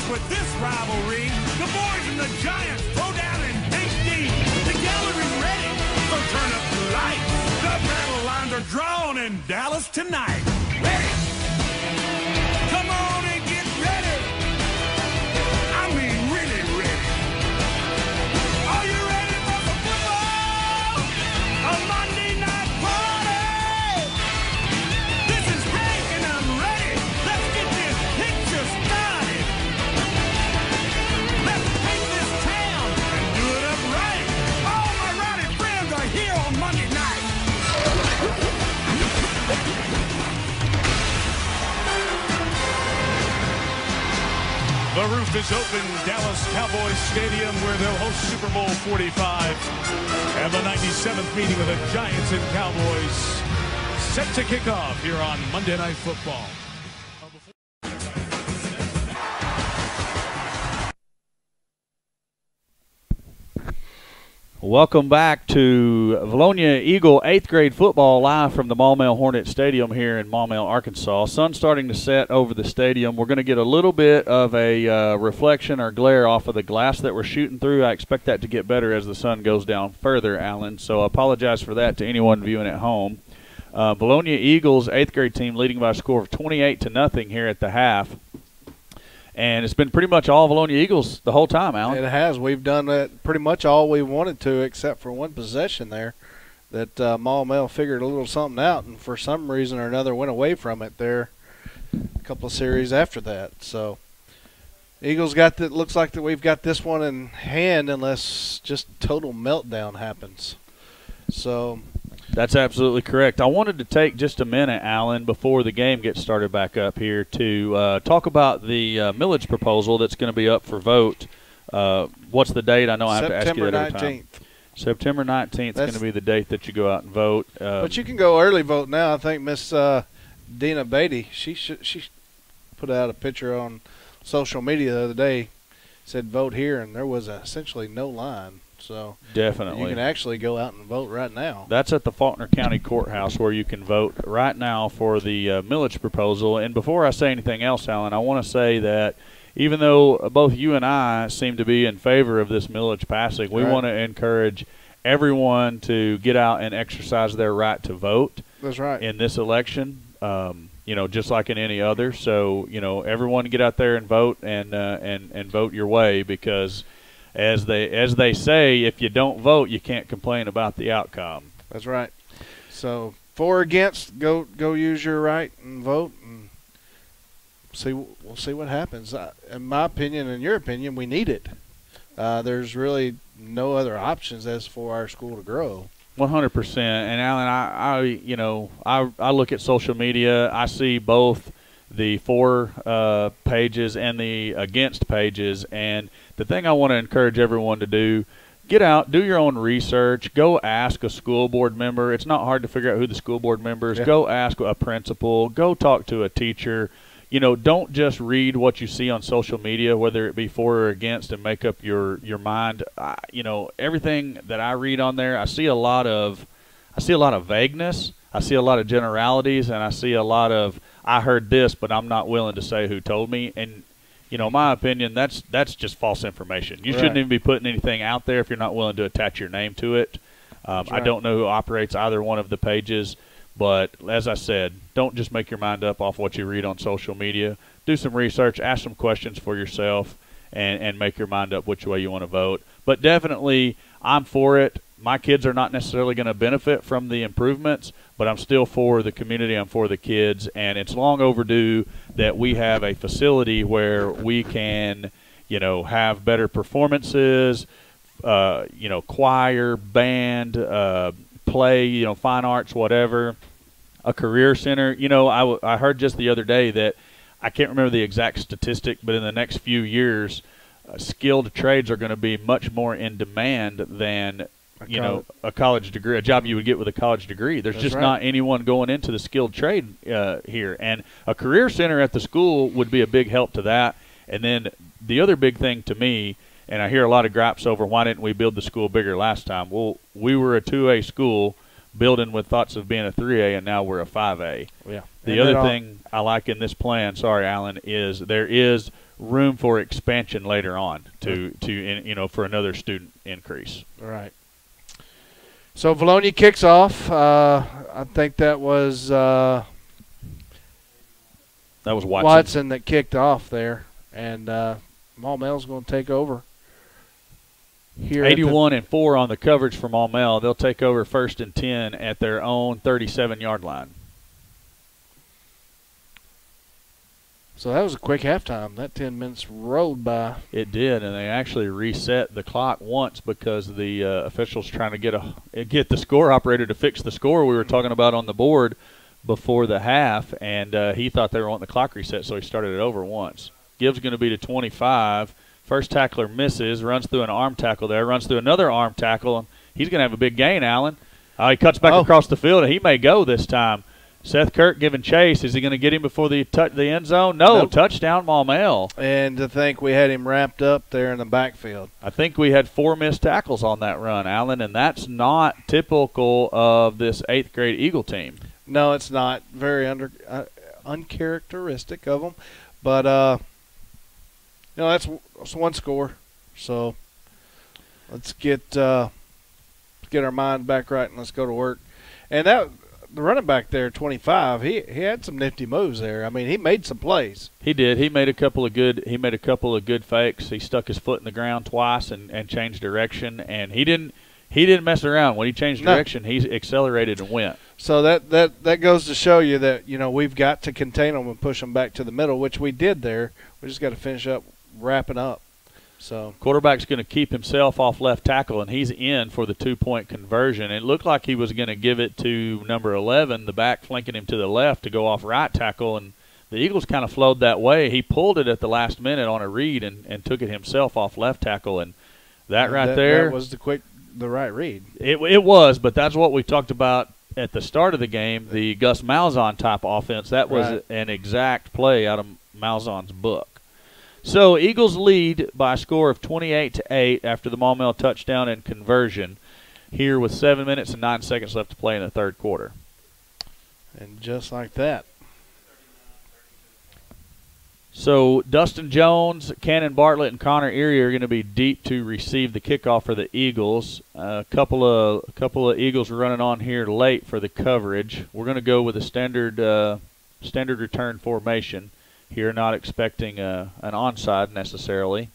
With this rivalry, the boys and the Giants throw down in HD. The gallery ready, so turn up the lights. The battle lines are drawn in Dallas tonight. Ready? Come on and get ready. I mean really ready. Are you ready for the football? A Monday night party. This is Hank and I'm ready. Let's get this picture started. Let's take this town and do it up right. All my rowdy friends are here on Monday night. The roof is open, Dallas Cowboys Stadium, where they'll host Super Bowl 45. And the 97th meeting of the Giants and Cowboys set to kick off here on Monday Night Football. Welcome back to Vilonia Eagle 8th grade football live from the Maumelle Hornets Stadium here in Maumelle, Arkansas. Sun's starting to set over the stadium. We're going to get a little bit of a reflection or glare off of the glass that we're shooting through. I expect that to get better as the sun goes down further, Alan, so I apologize for that to anyone viewing at home. Vilonia Eagles 8th grade team leading by a score of 28-0 here at the half. And it's been pretty much all Vilonia Eagles the whole time, Alan. It has. We've done pretty much all we wanted to, except for one possession there that Maumelle figured a little something out, and for some reason or another went away from it there a couple of series after that. So Eagles got that. Looks like that we've got this one in hand unless just total meltdown happens. So that's absolutely correct. I wanted to take just a minute, Alan, before the game gets started back up here to talk about the millage proposal that's going to be up for vote What's the date? I know I have to ask you that every time. September 19th. September 19th is going to be the date that you go out and vote. But you can go early vote now. I think Miss Dina Beatty, she put out a picture on social media the other day, said vote here, and there was essentially no line. So definitely, you can actually go out and vote right now. That's at the Faulkner County Courthouse where you can vote right now for the millage proposal. And before I say anything else, Alan, I want to say that even though both you and I seem to be in favor of this millage passing, we want to encourage everyone to get out and exercise their right to vote. That's right. In this election, just like in any other. So, everyone get out there and vote and vote your way, because as they say, if you don't vote, you can't complain about the outcome. That's right. So, for or against, go use your right and vote, and we'll see what happens. In my opinion and your opinion, we need it. There's really no other options as for our school to grow. 100%. And Alan, I look at social media. I see both the for pages and the against pages, and the thing I want to encourage everyone to do, get out, do your own research, go ask a school board member. It's not hard to figure out who the school board member is. Yeah. Go ask a principal, go talk to a teacher. Don't just read what you see on social media, whether it be for or against, and make up your mind. Everything that I read on there, I see a lot of vagueness. I see a lot of generalities, and I see a lot of I heard this, but I'm not willing to say who told me. And my opinion, that's just false information. You shouldn't even be putting anything out there if you're not willing to attach your name to it. I don't know who operates either one of the pages. But as I said, don't just make your mind up off what you read on social media. Do some research, ask some questions for yourself, and make your mind up which way you want to vote. But definitely, I'm for it. My kids are not necessarily going to benefit from the improvements, but I'm still for the community. I'm for the kids, and it's long overdue that we have a facility where we can, have better performances, choir, band, play, fine arts, whatever, a career center. I heard just the other day that, I can't remember the exact statistic, but in the next few years, skilled trades are going to be much more in demand than, a college degree, a job you would get with a college degree. There's just not anyone going into the skilled trade here. And a career center at the school would be a big help to that. And then the other big thing to me, and I hear a lot of gripes over why didn't we build the school bigger last time. Well, we were a 2A school building with thoughts of being a 3A, and now we're a 5A. Yeah. The other thing I like in this plan, sorry, Alan, is there is room for expansion later on for another student increase. All right. So Vilonia kicks off. I think that was Watson that kicked off there, and Maumelle's going to take over. Here 81-4 on the coverage for Maumelle. They'll take over 1st and 10 at their own 37-yard line. So that was a quick halftime. That 10 minutes rolled by. It did, and they actually reset the clock once because the officials trying to get the score operator to fix the score we were talking about on the board before the half, and he thought they were wanting the clock reset, so he started it over once. Gibbs going to be to 25. First tackler misses, runs through an arm tackle there, runs through another arm tackle, and he's going to have a big gain, Alan. He cuts back across the field, and he may go this time. Seth Kirk giving chase. Is he going to get him before the end zone? No. Nope. Touchdown, Maumelle. And to think we had him wrapped up there in the backfield. I think we had 4 missed tackles on that run, Alan, and that's not typical of this 8th grade Eagle team. No, it's not. Very uncharacteristic of them. But, that's one score. So let's get our mind back right and let's go to work. And the running back there, 25, he had some nifty moves there. I mean, he made some plays. He did. He made a couple of good fakes. He stuck his foot in the ground twice and changed direction. And he didn't mess around. When he changed direction, he accelerated and went. So that goes to show you that, we've got to contain them and push them back to the middle, which we did there. We just got to finish up wrapping up. So quarterback's going to keep himself off left tackle, and he's in for the 2-point conversion. It looked like he was going to give it to number 11, the back flanking him to the left, to go off right tackle, and the Eagles kind of flowed that way. He pulled it at the last minute on a read and took it himself off left tackle, and that was the right read. It was, but that's what we talked about at the start of the game, the Gus Malzahn type offense. That was an exact play out of Malzahn's book. So Eagles lead by a score of 28-8 after the Maumelle touchdown and conversion here with 7 minutes and 9 seconds left to play in the third quarter. And just like that. So Dustin Jones, Cannon Bartlett, and Connor Erie are going to be deep to receive the kickoff for the Eagles. A couple of Eagles running on here late for the coverage. We're going to go with a standard return formation here, not expecting an onside necessarily.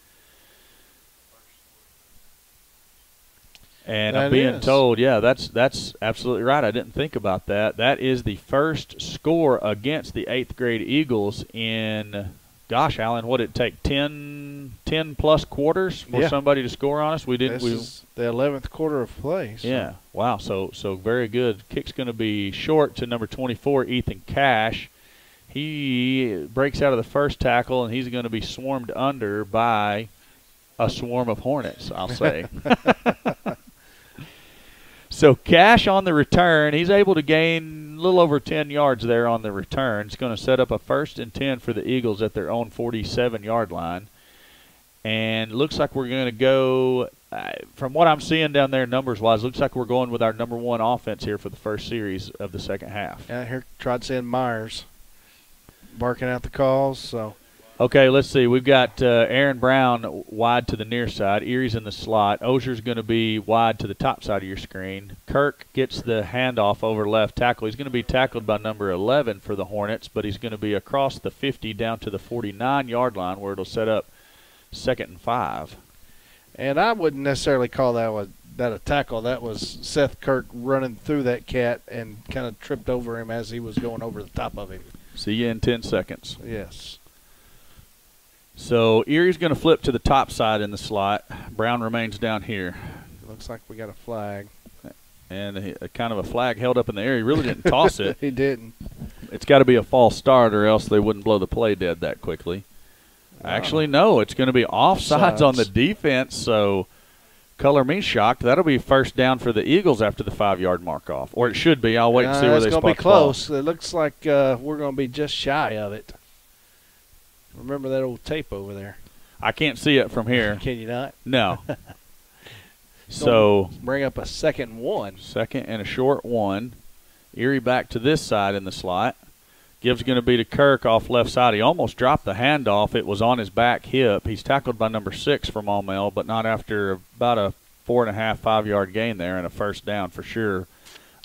And I'm being told, yeah, that's absolutely right. I didn't think about that. That is the first score against the 8th grade Eagles in, gosh, Alan, what did it take, 10 plus quarters for somebody to score on us? This is the 11th quarter of play. So. Yeah, wow, so very good. Kick's going to be short to number 24, Ethan Cash. He breaks out of the first tackle, and he's going to be swarmed under by a swarm of Hornets, I'll say. So Cash on the return, he's able to gain a little over 10 yards there on the return. It's going to set up a 1st and 10 for the Eagles at their own 47-yard line. And looks like we're going to go, from what I'm seeing down there numbers-wise, looks like we're going with our number one offense here for the first series of the second half. Yeah, here tried saying Myers barking out the calls. So okay, let's see. We've got Aaron Brown wide to the near side. Erie's in the slot. Ozier's going to be wide to the top side of your screen. Kirk gets the handoff over left tackle. He's going to be tackled by number 11 for the Hornets, but he's going to be across the 50 down to the 49-yard line where it'll set up 2nd and 5. And I wouldn't necessarily call that a tackle. That was Seth Kirk running through that cat and kind of tripped over him as he was going over the top of him. See you in 10 seconds. Yes. So Erie's going to flip to the top side in the slot. Brown remains down here. Looks like we got a flag. And a kind of a flag held up in the air. He really didn't toss it. He didn't. It's got to be a false start or else they wouldn't blow the play dead that quickly. Actually, no. It's going to be offsides on the defense, so color me shocked. That'll be first down for the Eagles after the 5-yard mark off. Or it should be. I'll wait and see where they spot the ball. It's going to be close. It looks like we're going to be just shy of it. Remember that old tape over there? I can't see it from here. Can you not? No. So bring up a 2nd and 1. 2nd and a short 1. Erie back to this side in the slot. Gibbs going to be to Kirk off left side. He almost dropped the handoff. It was on his back hip. He's tackled by number 6 for Maumelle, but not after about a 4.5, 5-yard gain there and a first down for sure.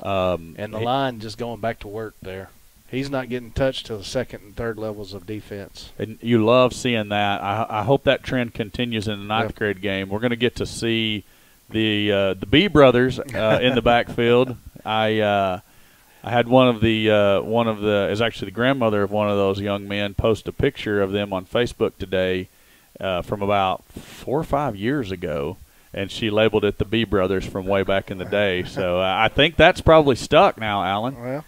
And the line just going back to work there. He's not getting touched to the 2nd and 3rd levels of defense. And you love seeing that. I hope that trend continues in the 9th grade game. We're going to get to see the B brothers in the backfield. I had one of the is actually the grandmother of one of those young men post a picture of them on Facebook today from about 4 or 5 years ago, and she labeled it the B brothers from way back in the day. So I think that's probably stuck now, Alan. Well,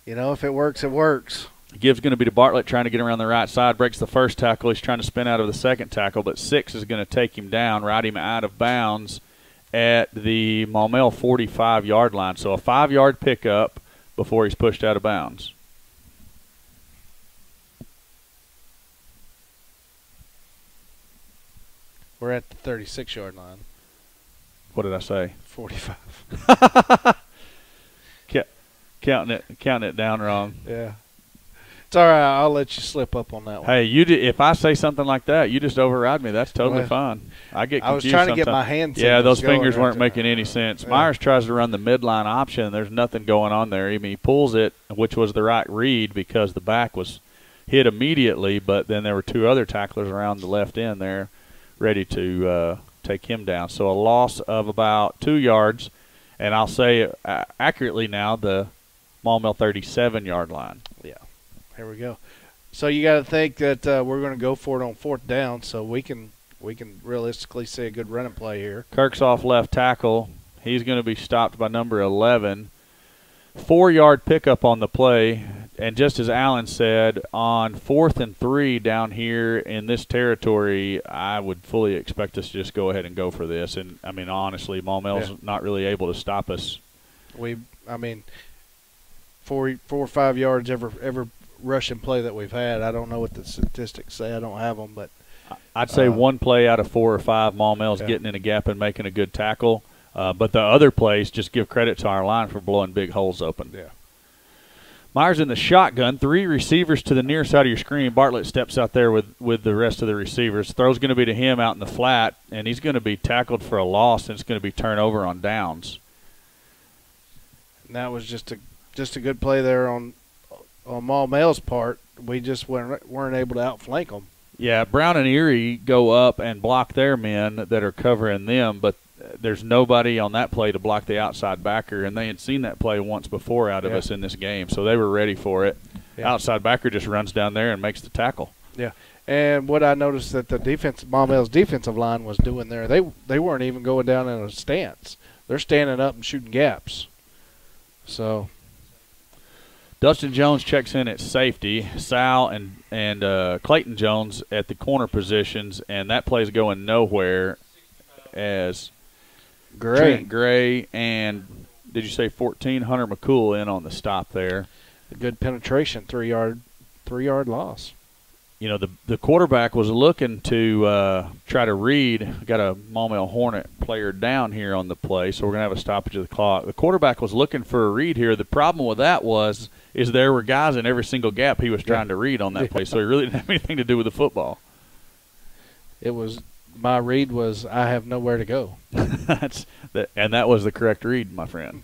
you know, if it works, it works. Gibbs going to be to Bartlett trying to get around the right side. Breaks the first tackle. He's trying to spin out of the second tackle, but 6 is going to take him down, ride him out of bounds at the Maumelle 45-yard line. So a 5-yard pickup before he's pushed out of bounds. We're at the 36-yard line. What did I say? 45. Counting it down wrong. Yeah. It's all right. I'll let you slip up on that one. Hey, if I say something like that, you just override me. That's totally fine. I get confused I was trying to sometimes. get my hands. Yeah, those fingers weren't making any sense. Yeah. Myers tries to run the midline option, and there's nothing going on there. I mean, he pulls it, which was the right read because the back was hit immediately, but then there were 2 other tacklers around the left end there ready to take him down. So a loss of about 2 yards, and I'll say accurately now the Maumelle 37-yard line. Yeah. Here we go. So you got to think that we're going to go for it on 4th down, so we can realistically see a good running play here. Kirk's off left tackle. He's going to be stopped by number 11. 4-yard pickup on the play. And just as Alan said, on 4th and 3 down here in this territory, I would fully expect us to just go ahead and go for this. And, I mean, honestly, Maumelle's not really able to stop us. I mean, 4 or 5 yards every rushing play that we've had. I don't know what the statistics say. I don't have them, but I'd say one play out of 4 or 5, Maumelle's getting in a gap and making a good tackle. But the other plays, just give credit to our line for blowing big holes open. Yeah. Myers in the shotgun, 3 receivers to the near side of your screen. Bartlett steps out there with the rest of the receivers. Throw's going to be to him out in the flat, and he's going to be tackled for a loss, and it's going to be turnover on downs. And that was just a good play there on Maumelle's part. We just weren't able to outflank them. Yeah, Brown and Erie go up and block their men that are covering them, but there's nobody on that play to block the outside backer, and they had seen that play once before out of us in this game, so they were ready for it. Yeah. Outside backer just runs down there and makes the tackle. Yeah, and what I noticed that the Maumelle's defensive line was doing there, they weren't even going down in a stance. They're standing up and shooting gaps. So Dustin Jones checks in at safety. Sal and Clayton Jones at the corner positions, and that play's going nowhere as Trent Gray and, did you say 14, Hunter McCool in on the stop there. A good penetration, 3-yard loss. You know, the quarterback was looking to try to read. Got a Maumelle Hornet player down here on the play, so we're going to have a stoppage of the clock. The quarterback was looking for a read here. The problem with that is there were guys in every single gap he was trying to read on that play, so he really didn't have anything to do with the football. My read was, I have nowhere to go. And that was the correct read, my friend.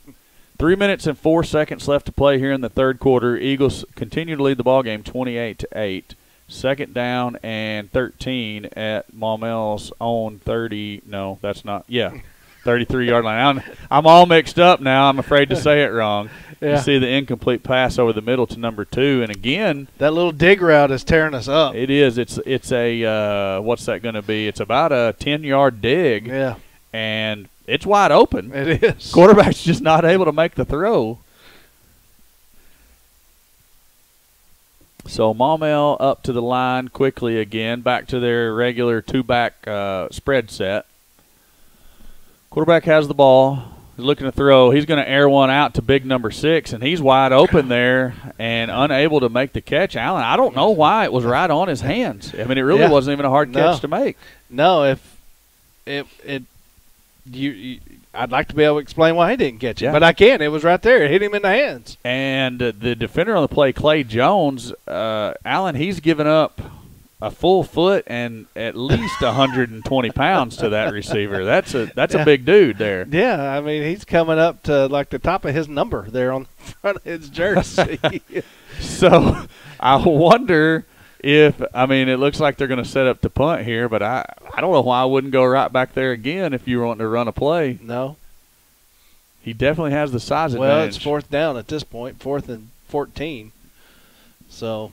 3 minutes and 4 seconds left to play here in the third quarter. Eagles continue to lead the ball game 28-8. Second down and 13 at Maumelle's own 30. No, that's not. Yeah, 33-yard line. I'm all mixed up now. I'm afraid to say it wrong. Yeah. You see the incomplete pass over the middle to number 2, and again, that little dig route is tearing us up. It is. It's a what's that going to be? It's about a 10-yard dig. Yeah, and it's wide open. It is. Quarterback's just not able to make the throw. So Maumelle up to the line quickly again, back to their regular 2-back spread set. Quarterback has the ball. He's looking to throw. He's going to air one out to big number 6, and he's wide open there and unable to make the catch. Allen, I don't know why it was right on his hands. I mean, it really wasn't even a hard catch to make. No, I'd like to be able to explain why he didn't catch it, but I can't. It was right there. It hit him in the hands. And the defender on the play, Clay Jones, Allen, he's given up a full foot and at least 120 pounds to that receiver. That's a big dude there. Yeah, I mean, he's coming up to like the top of his number there on the front of his jersey. So I wonder if, I mean, it looks like they're going to set up to punt here, but I don't know why I wouldn't go right back there again if you were wanting to run a play. No. He definitely has the size advantage. Well, it's 4th down at this point, 4th and 14. So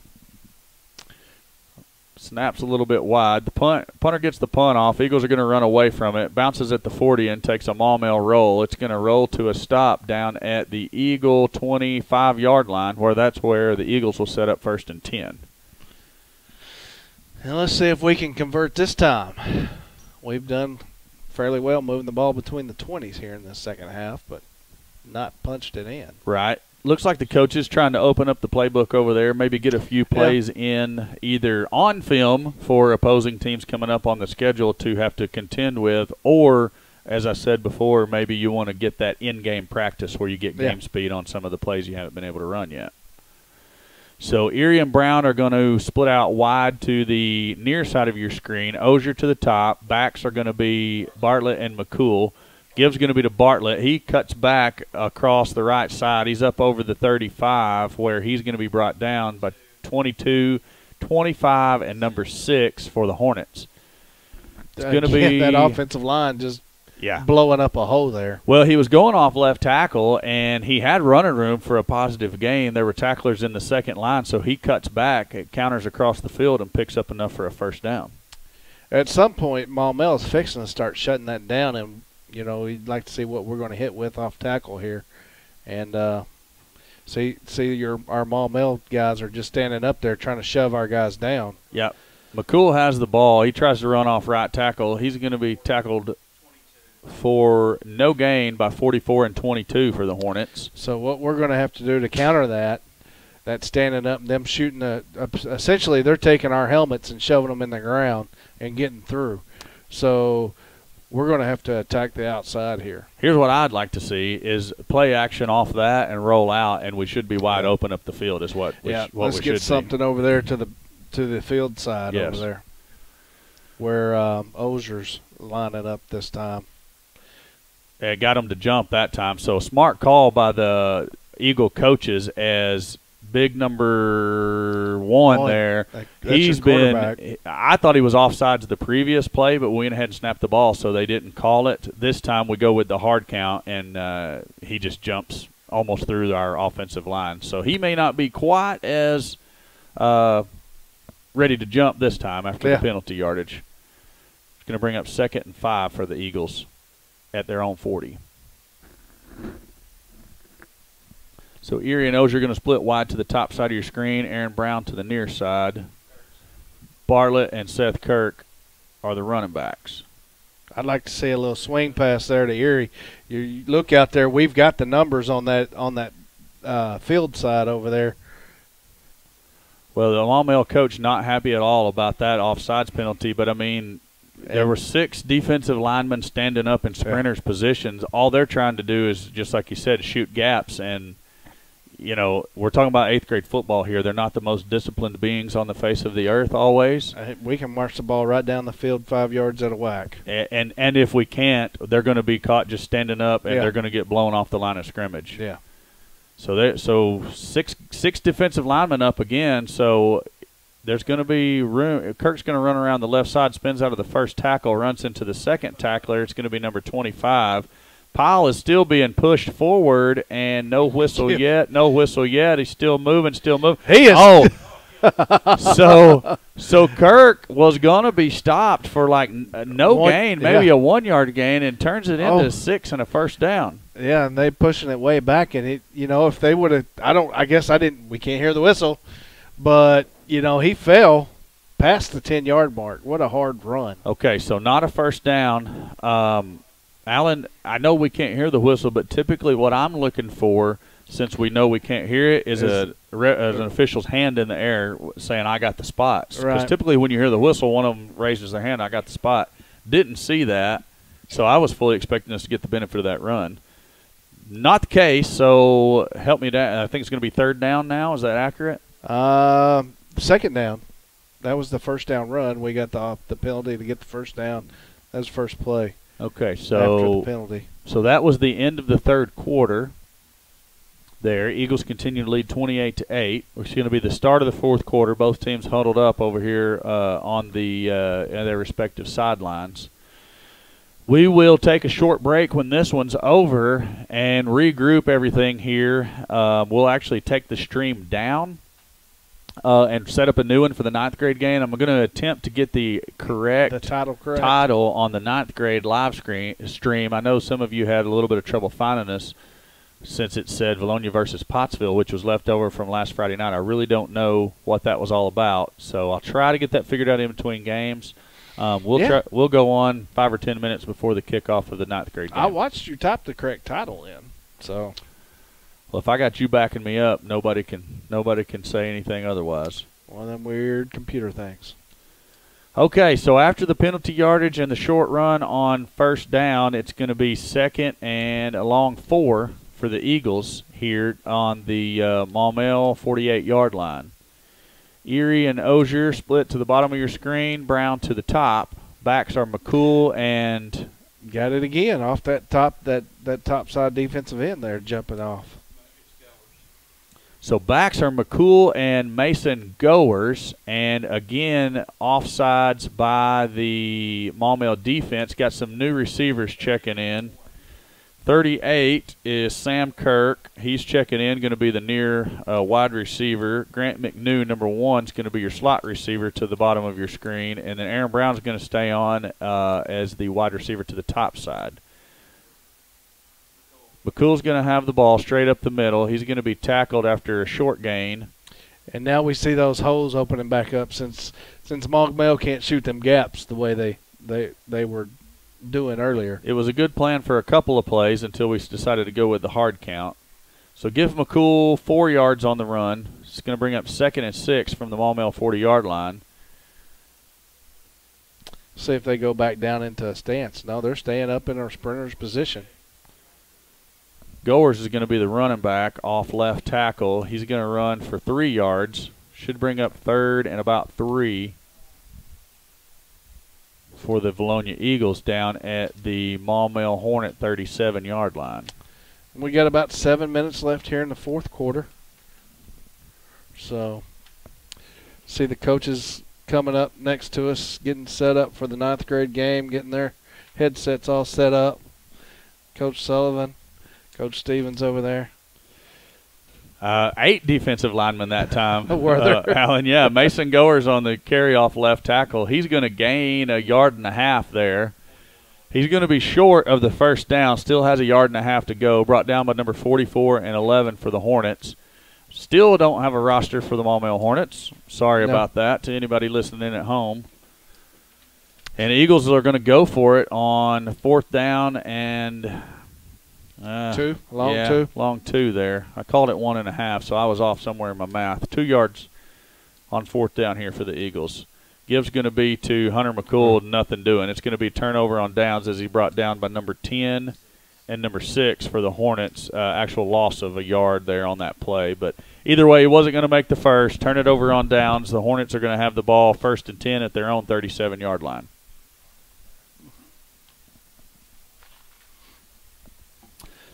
snaps a little bit wide. The punter gets the punt off. Eagles are going to run away from it. Bounces at the 40 and takes a Maumelle roll. It's going to roll to a stop down at the Eagle 25-yard line, that's where the Eagles will set up 1st and 10. And let's see if we can convert this time. We've done fairly well moving the ball between the 20s here in the second half, but not punched it in. Right. Looks like the coach is trying to open up the playbook over there, maybe get a few plays in either on film for opposing teams coming up on the schedule to have to contend with, or, as I said before, maybe you want to get that in-game practice where you get game speed on some of the plays you haven't been able to run yet. So Erie and Brown are going to split out wide to the near side of your screen. Ozier to the top. Backs are going to be Bartlett and McCool. Gibbs going to be to Bartlett. He cuts back across the right side. He's up over the 35 where he's going to be brought down by 22, 25, and number 6 for the Hornets. It's going to be that offensive line just blowing up a hole there. Well, he was going off left tackle, and he had running room for a positive gain. There were tacklers in the second line, so he cuts back, it counters across the field, and picks up enough for a 1st down. At some point, Maumelle is fixing to start shutting that down, and, you know, we'd like to see what we're going to hit with off tackle here. And See, our Maumelle guys are just standing up there trying to shove our guys down. Yep. McCool has the ball. He tries to run off right tackle. He's going to be tackled for no gain by 44 and 22 for the Hornets. So what we're going to have to do to counter that standing up and them shooting essentially they're taking our helmets and shoving them in the ground and getting through. So we're going to have to attack the outside here. Here's what I'd like to see is play action off that and roll out, and we should be wide open up the field is what we let's should get something over there to the field side over there where Ozier's lining up this time. Yeah, got him to jump that time. So smart call by the Eagle coaches as big number one there. He's been – I thought he was offsides the previous play, but we went ahead and snapped the ball, so they didn't call it. This time we go with the hard count, and he just jumps almost through our offensive line. So he may not be quite as ready to jump this time after the penalty yardage. It's going to bring up 2nd and 5 for the Eagles at their own 40. So Erie and Ozier are going to split wide to the top side of your screen. Aaron Brown to the near side. Bartlett and Seth Kirk are the running backs. I'd like to see a little swing pass there to Erie. You look out there. We've got the numbers on that field side over there. Well, the Maumelle coach not happy at all about that offsides penalty, but I mean, there were 6 defensive linemen standing up in sprinters' positions. All they're trying to do is, just like you said, shoot gaps. And, you know, we're talking about 8th grade football here. They're not the most disciplined beings on the face of the earth always. We can march the ball right down the field 5 yards at a whack. And if we can't, they're going to be caught just standing up, and they're going to get blown off the line of scrimmage. Yeah. So six defensive linemen up again, so – there's going to be room. Kirk's going to run around the left side, spins out of the first tackle, runs into the second tackler. It's going to be number 25. Pyle is still being pushed forward, and no whistle yet. No whistle yet. He's still moving, He is. Oh, so Kirk was going to be stopped for like no gain, maybe a 1-yard gain, and turns it into 6 and a first down. Yeah, and they pushing it way back, and if they would have, we can't hear the whistle, but. He fell past the 10-yard mark. What a hard run. Okay, so not a first down. Alan, I know we can't hear the whistle, but typically what I'm looking for, since we know we can't hear it, is an official's hand in the air saying, I got the spot. Because typically when you hear the whistle, one of them raises their hand, I got the spot. Didn't see that, so I was fully expecting us to get the benefit of that run. Not the case, so help me down. I think it's going to be 3rd down now. Is that accurate? 2nd down. That was the first down run. We got the penalty to get the first down. That was first play. Okay, so after the penalty. So that was the end of the 3rd quarter. There, Eagles continue to lead 28-8, which is going to be the start of the 4th quarter. Both teams huddled up over here on their respective sidelines. We will take a short break when this one's over and regroup everything here. We'll actually take the stream down. And set up a new one for the 9th grade game. I'm going to attempt to get the title on the 9th grade live stream. I know some of you had a little bit of trouble finding us since it said Vilonia versus Pottsville, which was left over from last Friday night. I really don't know what that was all about, so I'll try to get that figured out in between games. We'll go on 5 or 10 minutes before the kickoff of the 9th grade game. I watched you type the correct title in, so. Well, if I got you backing me up, nobody can say anything otherwise. One of them weird computer things. Okay, so after the penalty yardage and the short run on 1st down, it's going to be 2nd and a long 4 for the Eagles here on the Maumelle 48-yard line. Erie and Ozier split to the bottom of your screen, Brown to the top. Backs are McCool and got it again off that top side defensive end there jumping off. So backs are McCool and Mason Goers, and again offsides by the Maumelle defense. Got some new receivers checking in. 38 is Sam Kirk. He's checking in, going to be the near wide receiver. Grant McNew, number 1, is going to be your slot receiver to the bottom of your screen, and then Aaron Brown's going to stay on as the wide receiver to the top side. McCool's going to have the ball straight up the middle. He's going to be tackled after a short gain. And now we see those holes opening back up since Maumelle can't shoot them gaps the way they were doing earlier. It was a good plan for a couple of plays until we decided to go with the hard count. So give McCool 4 yards on the run. It's going to bring up 2nd and 6 from the Maumelle 40-yard line. See if they go back down into a stance. No, they're staying up in our sprinter's position. Goers is going to be the running back off left tackle. He's going to run for 3 yards. Should bring up 3rd and about 3 for the Vilonia Eagles down at the Maumelle Hornet 37-yard line. We got about 7 minutes left here in the 4th quarter. So, see the coaches coming up next to us, getting set up for the 9th grade game, getting their headsets all set up. Coach Sullivan, Coach Stevens over there. 8 defensive linemen that time. Were there? Alan, yeah. Mason Goers on the carry-off left tackle. He's going to gain 1.5 yards there. He's going to be short of the first down. Still has 1.5 yards to go. Brought down by number 44 and 11 for the Hornets. Still don't have a roster for the Maumelle Hornets. Sorry about that to anybody listening at home. And the Eagles are going to go for it on 4th down and long two there. I called it 1.5, so I was off somewhere in my math. 2 yards on 4th down here for the Eagles. Give's going to be to Hunter McCool, nothing doing. It's going to be turnover on downs as he brought down by number 10 and number 6 for the Hornets. Actual loss of 1 yard there on that play. But either way, he wasn't going to make the first. Turn it over on downs. The Hornets are going to have the ball 1st and 10 at their own 37-yard line.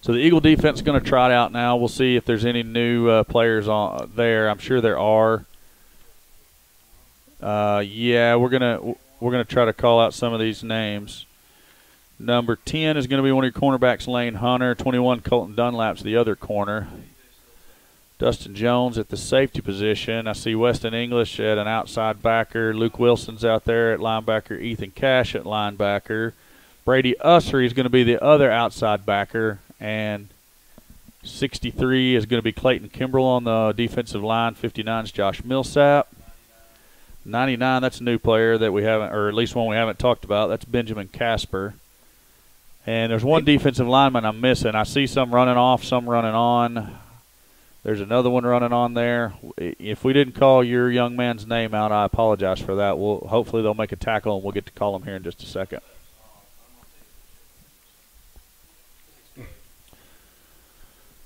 So the Eagle defense is going to trot out now. We'll see if there's any new players on there. I'm sure there are. Yeah, we're gonna try to call out some of these names. Number 10 is going to be one of your cornerbacks, Lane Hunter. 21, Colton Dunlap's the other corner. Dustin Jones at the safety position. I see Weston English at an outside backer. Luke Wilson's out there at linebacker. Ethan Cash at linebacker. Brady Ussery is going to be the other outside backer. And 63 is going to be Clayton Kimbrell on the defensive line. 59 is Josh Millsap. 99, that's a new player that we haven't, or at least one we haven't talked about. That's Benjamin Casper. And there's one defensive lineman I'm missing. I see some running off, some running on. There's another one running on there. If we didn't call your young man's name out, I apologize for that. Hopefully they'll make a tackle, and we'll get to call him here in just a second.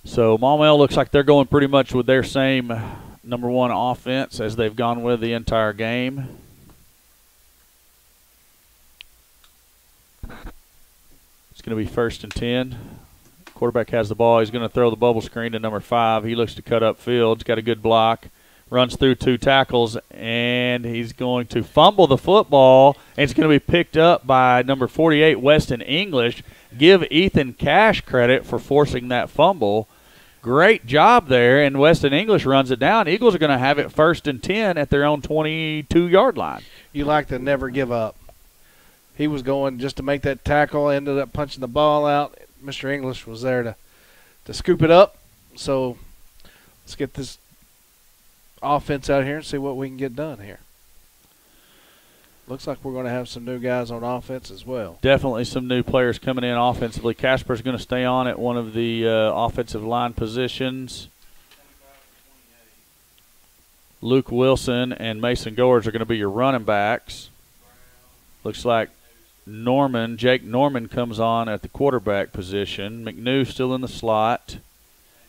So Maumelle looks like they're going pretty much with their same number 1 offense as they've gone with the entire game. It's going to be 1st and 10. Quarterback has the ball. He's going to throw the bubble screen to number 5. He looks to cut up field. He's got a good block. Runs through 2 tackles, and he's going to fumble the football, and it's going to be picked up by number 48, Weston English. Give Ethan Cash credit for forcing that fumble. Great job there, and Weston English runs it down. Eagles are going to have it 1st and 10 at their own 22-yard line. You like to never give up. He was going just to make that tackle, ended up punching the ball out. Mr. English was there to scoop it up. So let's get this offense out here and see what we can get done here. Looks like we're going to have some new guys on offense as well. Definitely some new players coming in offensively. Casper's going to stay on at one of the offensive line positions. Luke Wilson and Mason Goers are going to be your running backs. Looks like Jake Norman comes on at the quarterback position. McNew still in the slot.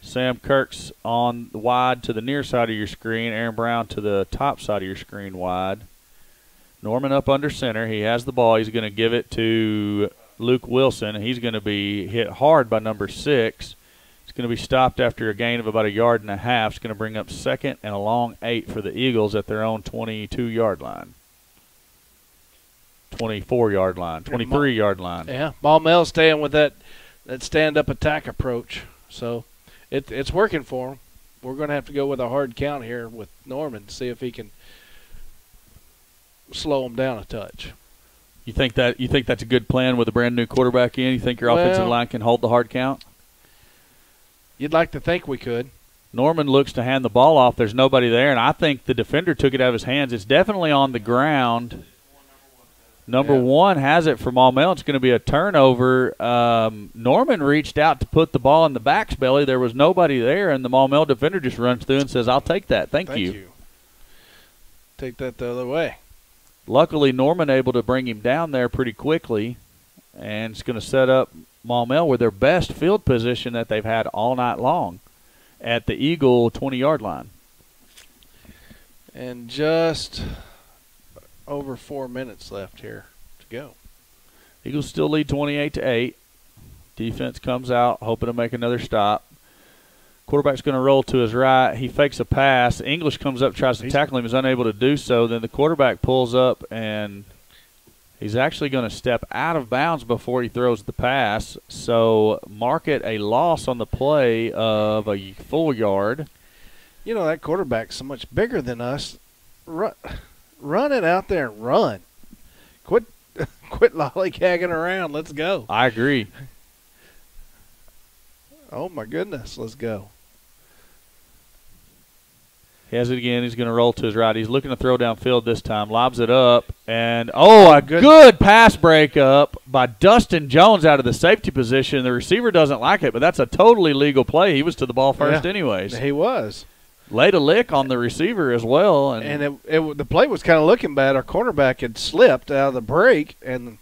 Sam Kirk's on the wide to the near side of your screen. Aaron Brown to the top side of your screen wide. Norman up under center. He has the ball. He's going to give it to Luke Wilson. He's going to be hit hard by number 6. It's going to be stopped after a gain of about 1.5 yards. It's going to bring up 2nd and a long 8 for the Eagles at their own 22-yard line. 24-yard line, 23-yard line. Yeah, Maumelle staying with that stand-up attack approach. So it's working for him. We're going to have to go with a hard count here with Norman to see if he can slow him down a touch. You think that's a good plan with a brand new quarterback in? You think your offensive line can hold the hard count? You'd like to think we could. Norman looks to hand the ball off. There's nobody there, and I think the defender took it out of his hands. It's definitely on the ground. Number one has it for Maumelle. It's going to be a turnover. Norman reached out to put the ball in the back's belly. There was nobody there, and the Maumelle defender just runs through and says, I'll take that. Thank you. Take that the other way. Luckily, Norman able to bring him down there pretty quickly, and it's going to set up Maumelle with their best field position that they've had all night long at the Eagle 20-yard line. And just over 4 minutes left here to go. Eagles still lead 28-8. Defense comes out, hoping to make another stop. Quarterback's going to roll to his right. He fakes a pass. English comes up, tries to tackle him, is unable to do so. Then the quarterback pulls up, and he's actually going to step out of bounds before he throws the pass. So mark it a loss on the play of a full yard. You know, that quarterback's so much bigger than us. Run it out there and run. Quit lollygagging around. Let's go. I agree. Oh, my goodness. Let's go. He has it again. He's going to roll to his right. He's looking to throw downfield this time. Lobs it up. And, a good pass breakup by Dustin Jones out of the safety position. The receiver doesn't like it, but that's a totally legal play. He was to the ball first anyways. He was. Laid a lick on the receiver as well. And the play was kind of looking bad. Our cornerback had slipped out of the break, and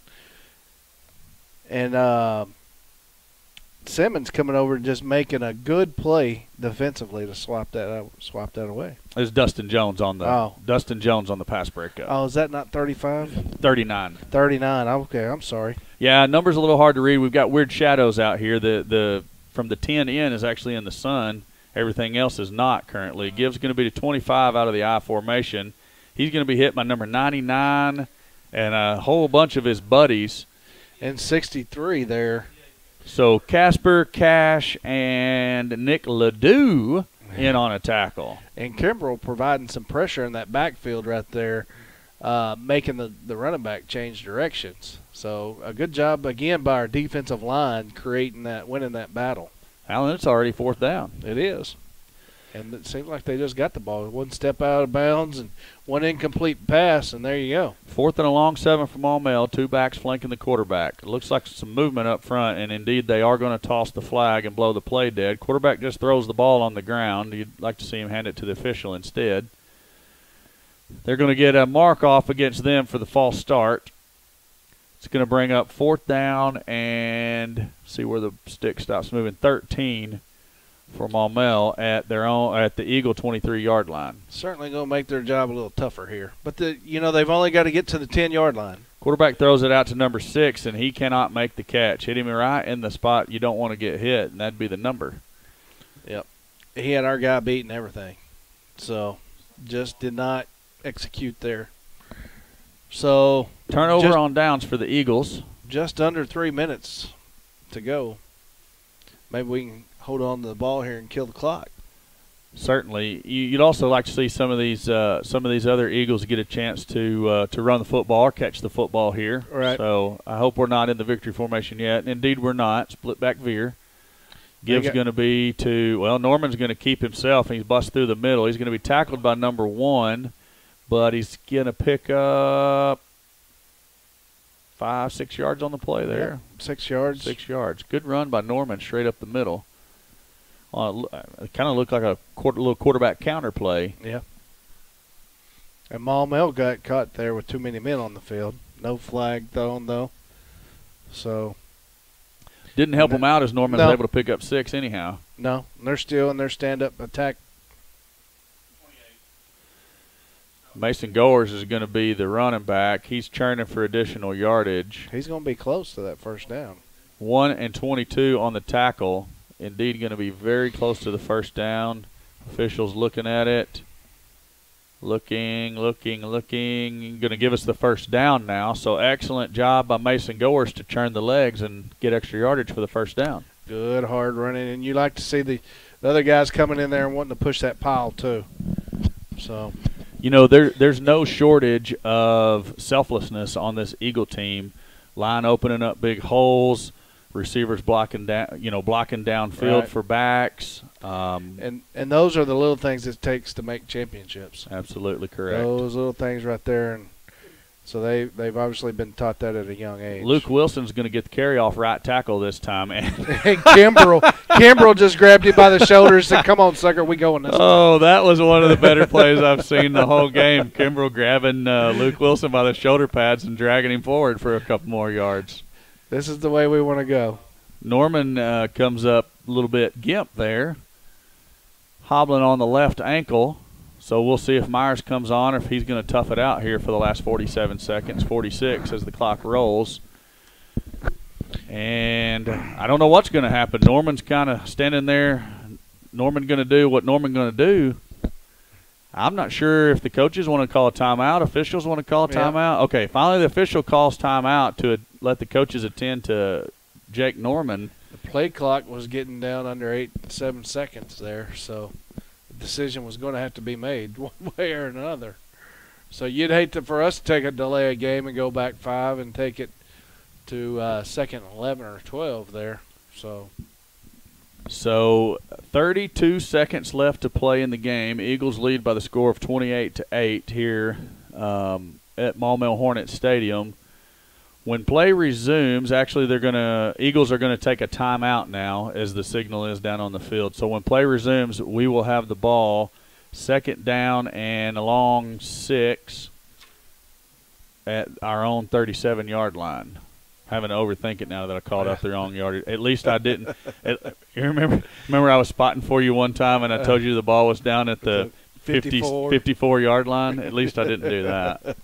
Simmons coming over and just making a good play defensively to swap that away. There's Dustin Jones on the pass breakup. Oh, is that not 35? 39. 39. Okay, I'm sorry. Yeah, numbers a little hard to read. We've got weird shadows out here. The from the 10 in is actually in the sun. Everything else is not currently. Gibbs going to be to 25 out of the I formation. He's going to be hit by number 99 and a whole bunch of his buddies. And 63 there. So Casper, Cash, and Nick Ledoux in on a tackle. And Kimbrell providing some pressure in that backfield right there, making the running back change directions. So a good job, again, by our defensive line winning that battle. Alan, it's already fourth down. It is. And it seems like they just got the ball. One step out of bounds and one incomplete pass, and there you go. 4th and a long 7 from Maumelle. 2 backs flanking the quarterback. It looks like some movement up front, and indeed they are going to toss the flag and blow the play dead. Quarterback just throws the ball on the ground. You'd like to see him hand it to the official instead. They're going to get a mark off against them for the false start. It's going to bring up 4th down and see where the stick stops moving. 13 for Maumelle at the Eagle 23-yard line. Certainly going to make their job a little tougher here. But they've only got to get to the 10-yard line. Quarterback throws it out to number 6, and he cannot make the catch. Hit him right in the spot you don't want to get hit, and that'd be the number. Yep. He had our guy beating everything. So just did not execute there. So turnover on downs for the Eagles. Just under 3 minutes to go. Maybe we can hold on to the ball here and kill the clock. Certainly, you'd also like to see some of these other Eagles get a chance to run the football or catch the football here. Right. So I hope we're not in the victory formation yet. And indeed, we're not. Split back veer. Gibbs going to be Norman's going to keep himself, and he's bust through the middle. He's going to be tackled by number 1. But he's going to pick up 5-6 yards on the play there. 6 yards. 6 yards. Good run by Norman straight up the middle. It kind of looked like a little quarterback counter play. Yeah. And Maumelle got caught there with too many men on the field. No flag thrown, though. So. Didn't help him out as Norman was able to pick up 6 anyhow. No. They're still in their stand-up attack. Mason Goers is going to be the running back. He's churning for additional yardage. He's going to be close to that first down. 1 and 22 on the tackle. Indeed going to be very close to the first down. Officials looking at it. Looking. Going to give us the first down now. So excellent job by Mason Goers to churn the legs and get extra yardage for the first down. Good hard running. And you like to see the other guys coming in there and wanting to push that pile too. So. There's no shortage of selflessness on this Eagle team. Line opening up big holes. receivers blocking down, blocking downfield for backs. And those are the little things it takes to make championships. Absolutely correct. Those little things right there, and so they've obviously been taught that at a young age. Luke Wilson's going to get the carry off right tackle this time, and Kimbrell just grabbed you by the shoulders and said, "Come on, sucker, we going this." Oh, that was one of the better plays I've seen the whole game. Kimbrell grabbing Luke Wilson by the shoulder pads and dragging him forward for a couple more yards. This is the way we want to go. Norman comes up a little bit gimp there, hobbling on the left ankle. So we'll see if Myers comes on or if he's going to tough it out here for the last 47 seconds, 46 as the clock rolls. And I don't know what's going to happen. Norman's kind of standing there. Norman going to do what Norman going to do. I'm not sure if the coaches want to call a timeout, officials want to call a timeout. Okay, finally the official calls timeout to let the coaches attend to Jake Norman. The play clock was getting down under 7 seconds there, so the decision was going to have to be made one way or another. So you'd hate for us to take a delay a game and go back 5 and take it to second 11 or 12 there. So 32 seconds left to play in the game. Eagles lead by the score of 28-8 here at Maumelle Hornets Stadium. When play resumes, actually Eagles are going to take a timeout now as the signal is down on the field. So when play resumes, we will have the ball second down and along 6 at our own 37-yard line. Having to overthink it now that I called out the wrong yardage. At least I didn't. You remember I was spotting for you one time and I told you the ball was down at the 54-yard line? At least I didn't do that.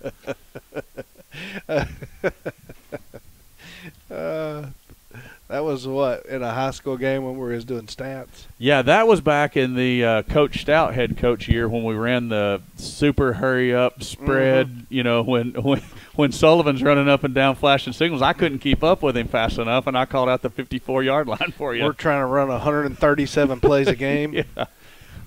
That was what, in a high school game when we was doing stats? Yeah, that was back in the Coach Stout head coach year when we ran the super hurry up spread. When Sullivan's running up and down flashing signals, I couldn't keep up with him fast enough, and I called out the 54-yard line for you. We're trying to run 137 plays a game. Yeah.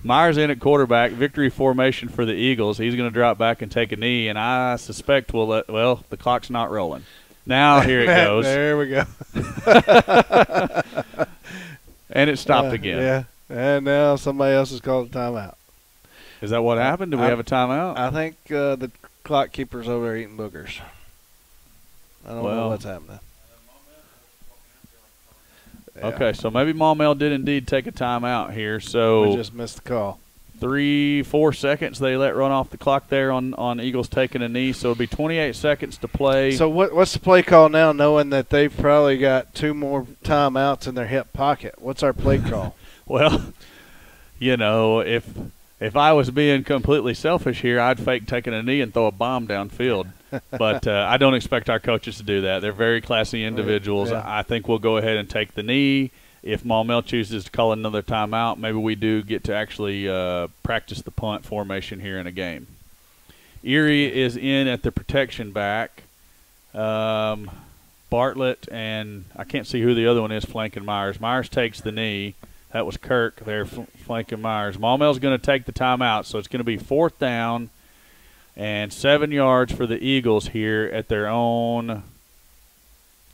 Myers in at quarterback, victory formation for the Eagles. He's going to drop back and take a knee, and I suspect the clock's not rolling. Now here it goes. There we go. And it stopped again. Yeah, and now somebody else has called a timeout. Is that what happened? Do we have a timeout? I think the clock keeper's over there eating boogers. I don't know what's happening. Yeah. Okay, so maybe Maumelle did indeed take a timeout here. So we just missed the call. 3-4 seconds they let run off the clock there on Eagles taking a knee. So it'll be 28 seconds to play. So what's the play call now, knowing that they've probably got 2 more timeouts in their hip pocket? What's our play call? Well, if I was being completely selfish here, I'd fake taking a knee and throw a bomb downfield. But I don't expect our coaches to do that. They're very classy individuals. Yeah. I think we'll go ahead and take the knee. If Maumelle chooses to call another timeout, maybe we do get to actually practice the punt formation here in a game. Erie is in at the protection back. Bartlett and I can't see who the other one is flanking Myers. Myers takes the knee. That was Kirk there flanking Myers. Maumelle's going to take the timeout, so it's going to be 4th down and 7 yards for the Eagles here at their own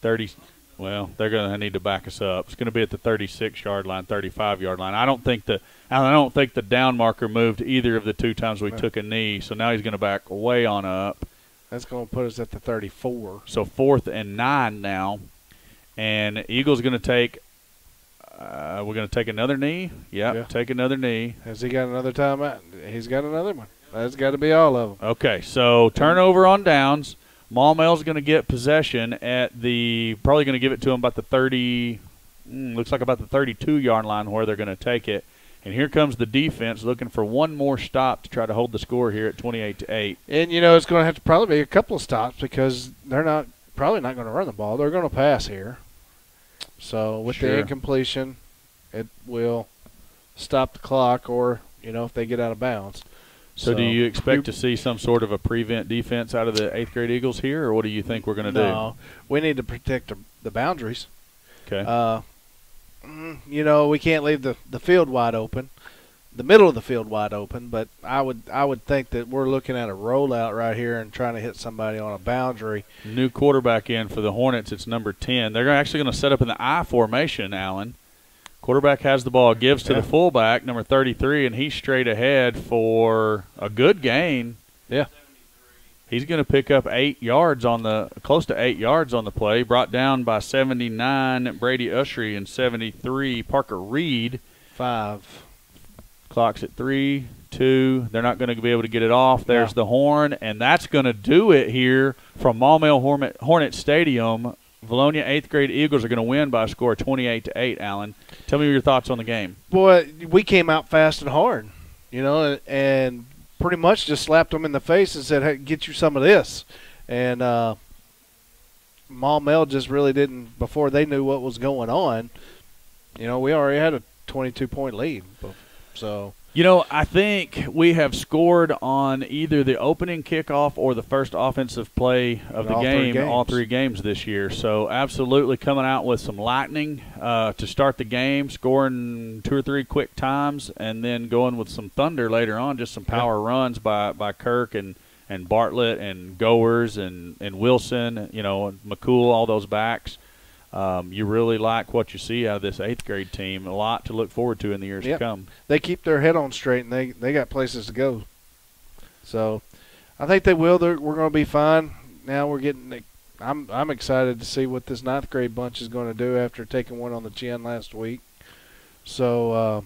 30. Well, they're going to need to back us up. It's going to be at the 36-yard line, 35-yard line. I don't think the down marker moved either of the 2 times we took a knee. So now he's going to back way on up. That's going to put us at the 34. So 4th and 9 now, and Eagles going to take. We're going to take another knee. Yeah, take another knee. Has he got another timeout? He's got another one. That's got to be all of them. Okay, so turnover on downs. Maumelle's going to get possession at probably going to give it to him about the 30, looks like about the 32-yard line where they're going to take it. And here comes the defense looking for one more stop to try to hold the score here at 28-8. And, it's going to have to probably be a couple of stops because they're probably not going to run the ball. They're going to pass here. So with the incompletion, it will stop the clock or, if they get out of bounds. So do you expect to see some sort of a prevent defense out of the 8th grade Eagles here, or what do you think we're going to do? No, we need to protect the boundaries. Okay. We can't leave the field wide open. the middle of the field wide open. But I would think that we're looking at a rollout right here and trying to hit somebody on a boundary. New quarterback in for the Hornets. It's number 10. They're actually going to set up in the I formation, Allen. Quarterback has the ball, gives to the fullback, number 33, and he's straight ahead for a good gain. Yeah. He's going to pick up 8 yards close to 8 yards on the play, brought down by 79 Brady Ushery and 73 Parker Reed. 5. Clock's at 3, 2. They're not going to be able to get it off. There's the horn, and that's going to do it here from Maumelle Hornet Stadium. Vilonia 8th grade Eagles are going to win by a score of 28-8, Allen. Tell me your thoughts on the game. Boy, we came out fast and hard, and pretty much just slapped them in the face and said, hey, get you some of this. And Maumelle just really didn't, before they knew what was going on, we already had a 22-point lead. So I think we have scored on either the opening kickoff or the first offensive play of the game, all 3 games this year. So absolutely coming out with some lightning to start the game, scoring 2 or 3 quick times, and then going with some thunder later on, just some power runs by Kirk and Bartlett and Goers and Wilson, and McCool, all those backs. You really like what you see out of this 8th grade team. A lot to look forward to in the years to come. They keep their head on straight, and they got places to go. So I think they will. We're going to be fine. Now we're getting – I'm excited to see what this 9th grade bunch is going to do after taking one on the chin last week. So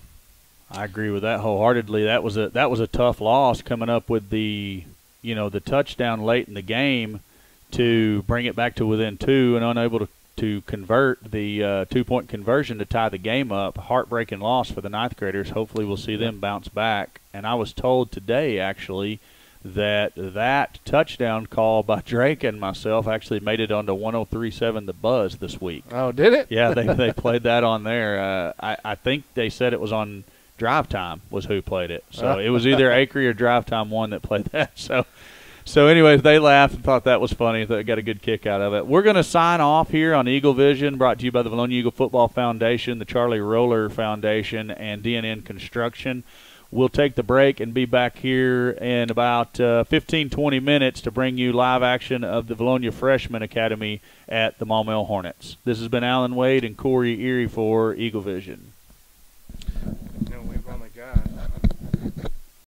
I agree with that wholeheartedly. That was a tough loss coming up with the touchdown late in the game to bring it back to within 2 and unable to convert the 2-point conversion to tie the game up. Heartbreaking loss for the 9th graders. Hopefully we'll see them bounce back. And I was told today, actually, that touchdown call by Drake and myself actually made it onto 103.7 The Buzz this week. Oh, did it? Yeah, they played that on there. I think they said it was on Drive Time was who played it. So it was either Acre or Drive Time 1 that played that. So anyways, they laughed and thought that was funny. They got a good kick out of it. We're going to sign off here on Eagle Vision, brought to you by the Vilonia Eagle Football Foundation, the Charlie Roller Foundation, and DNN Construction. We'll take the break and be back here in about 15-20 minutes to bring you live action of the Vilonia Freshman Academy at the Maumelle Hornets. This has been Alan Wade and Corey Erie for Eagle Vision.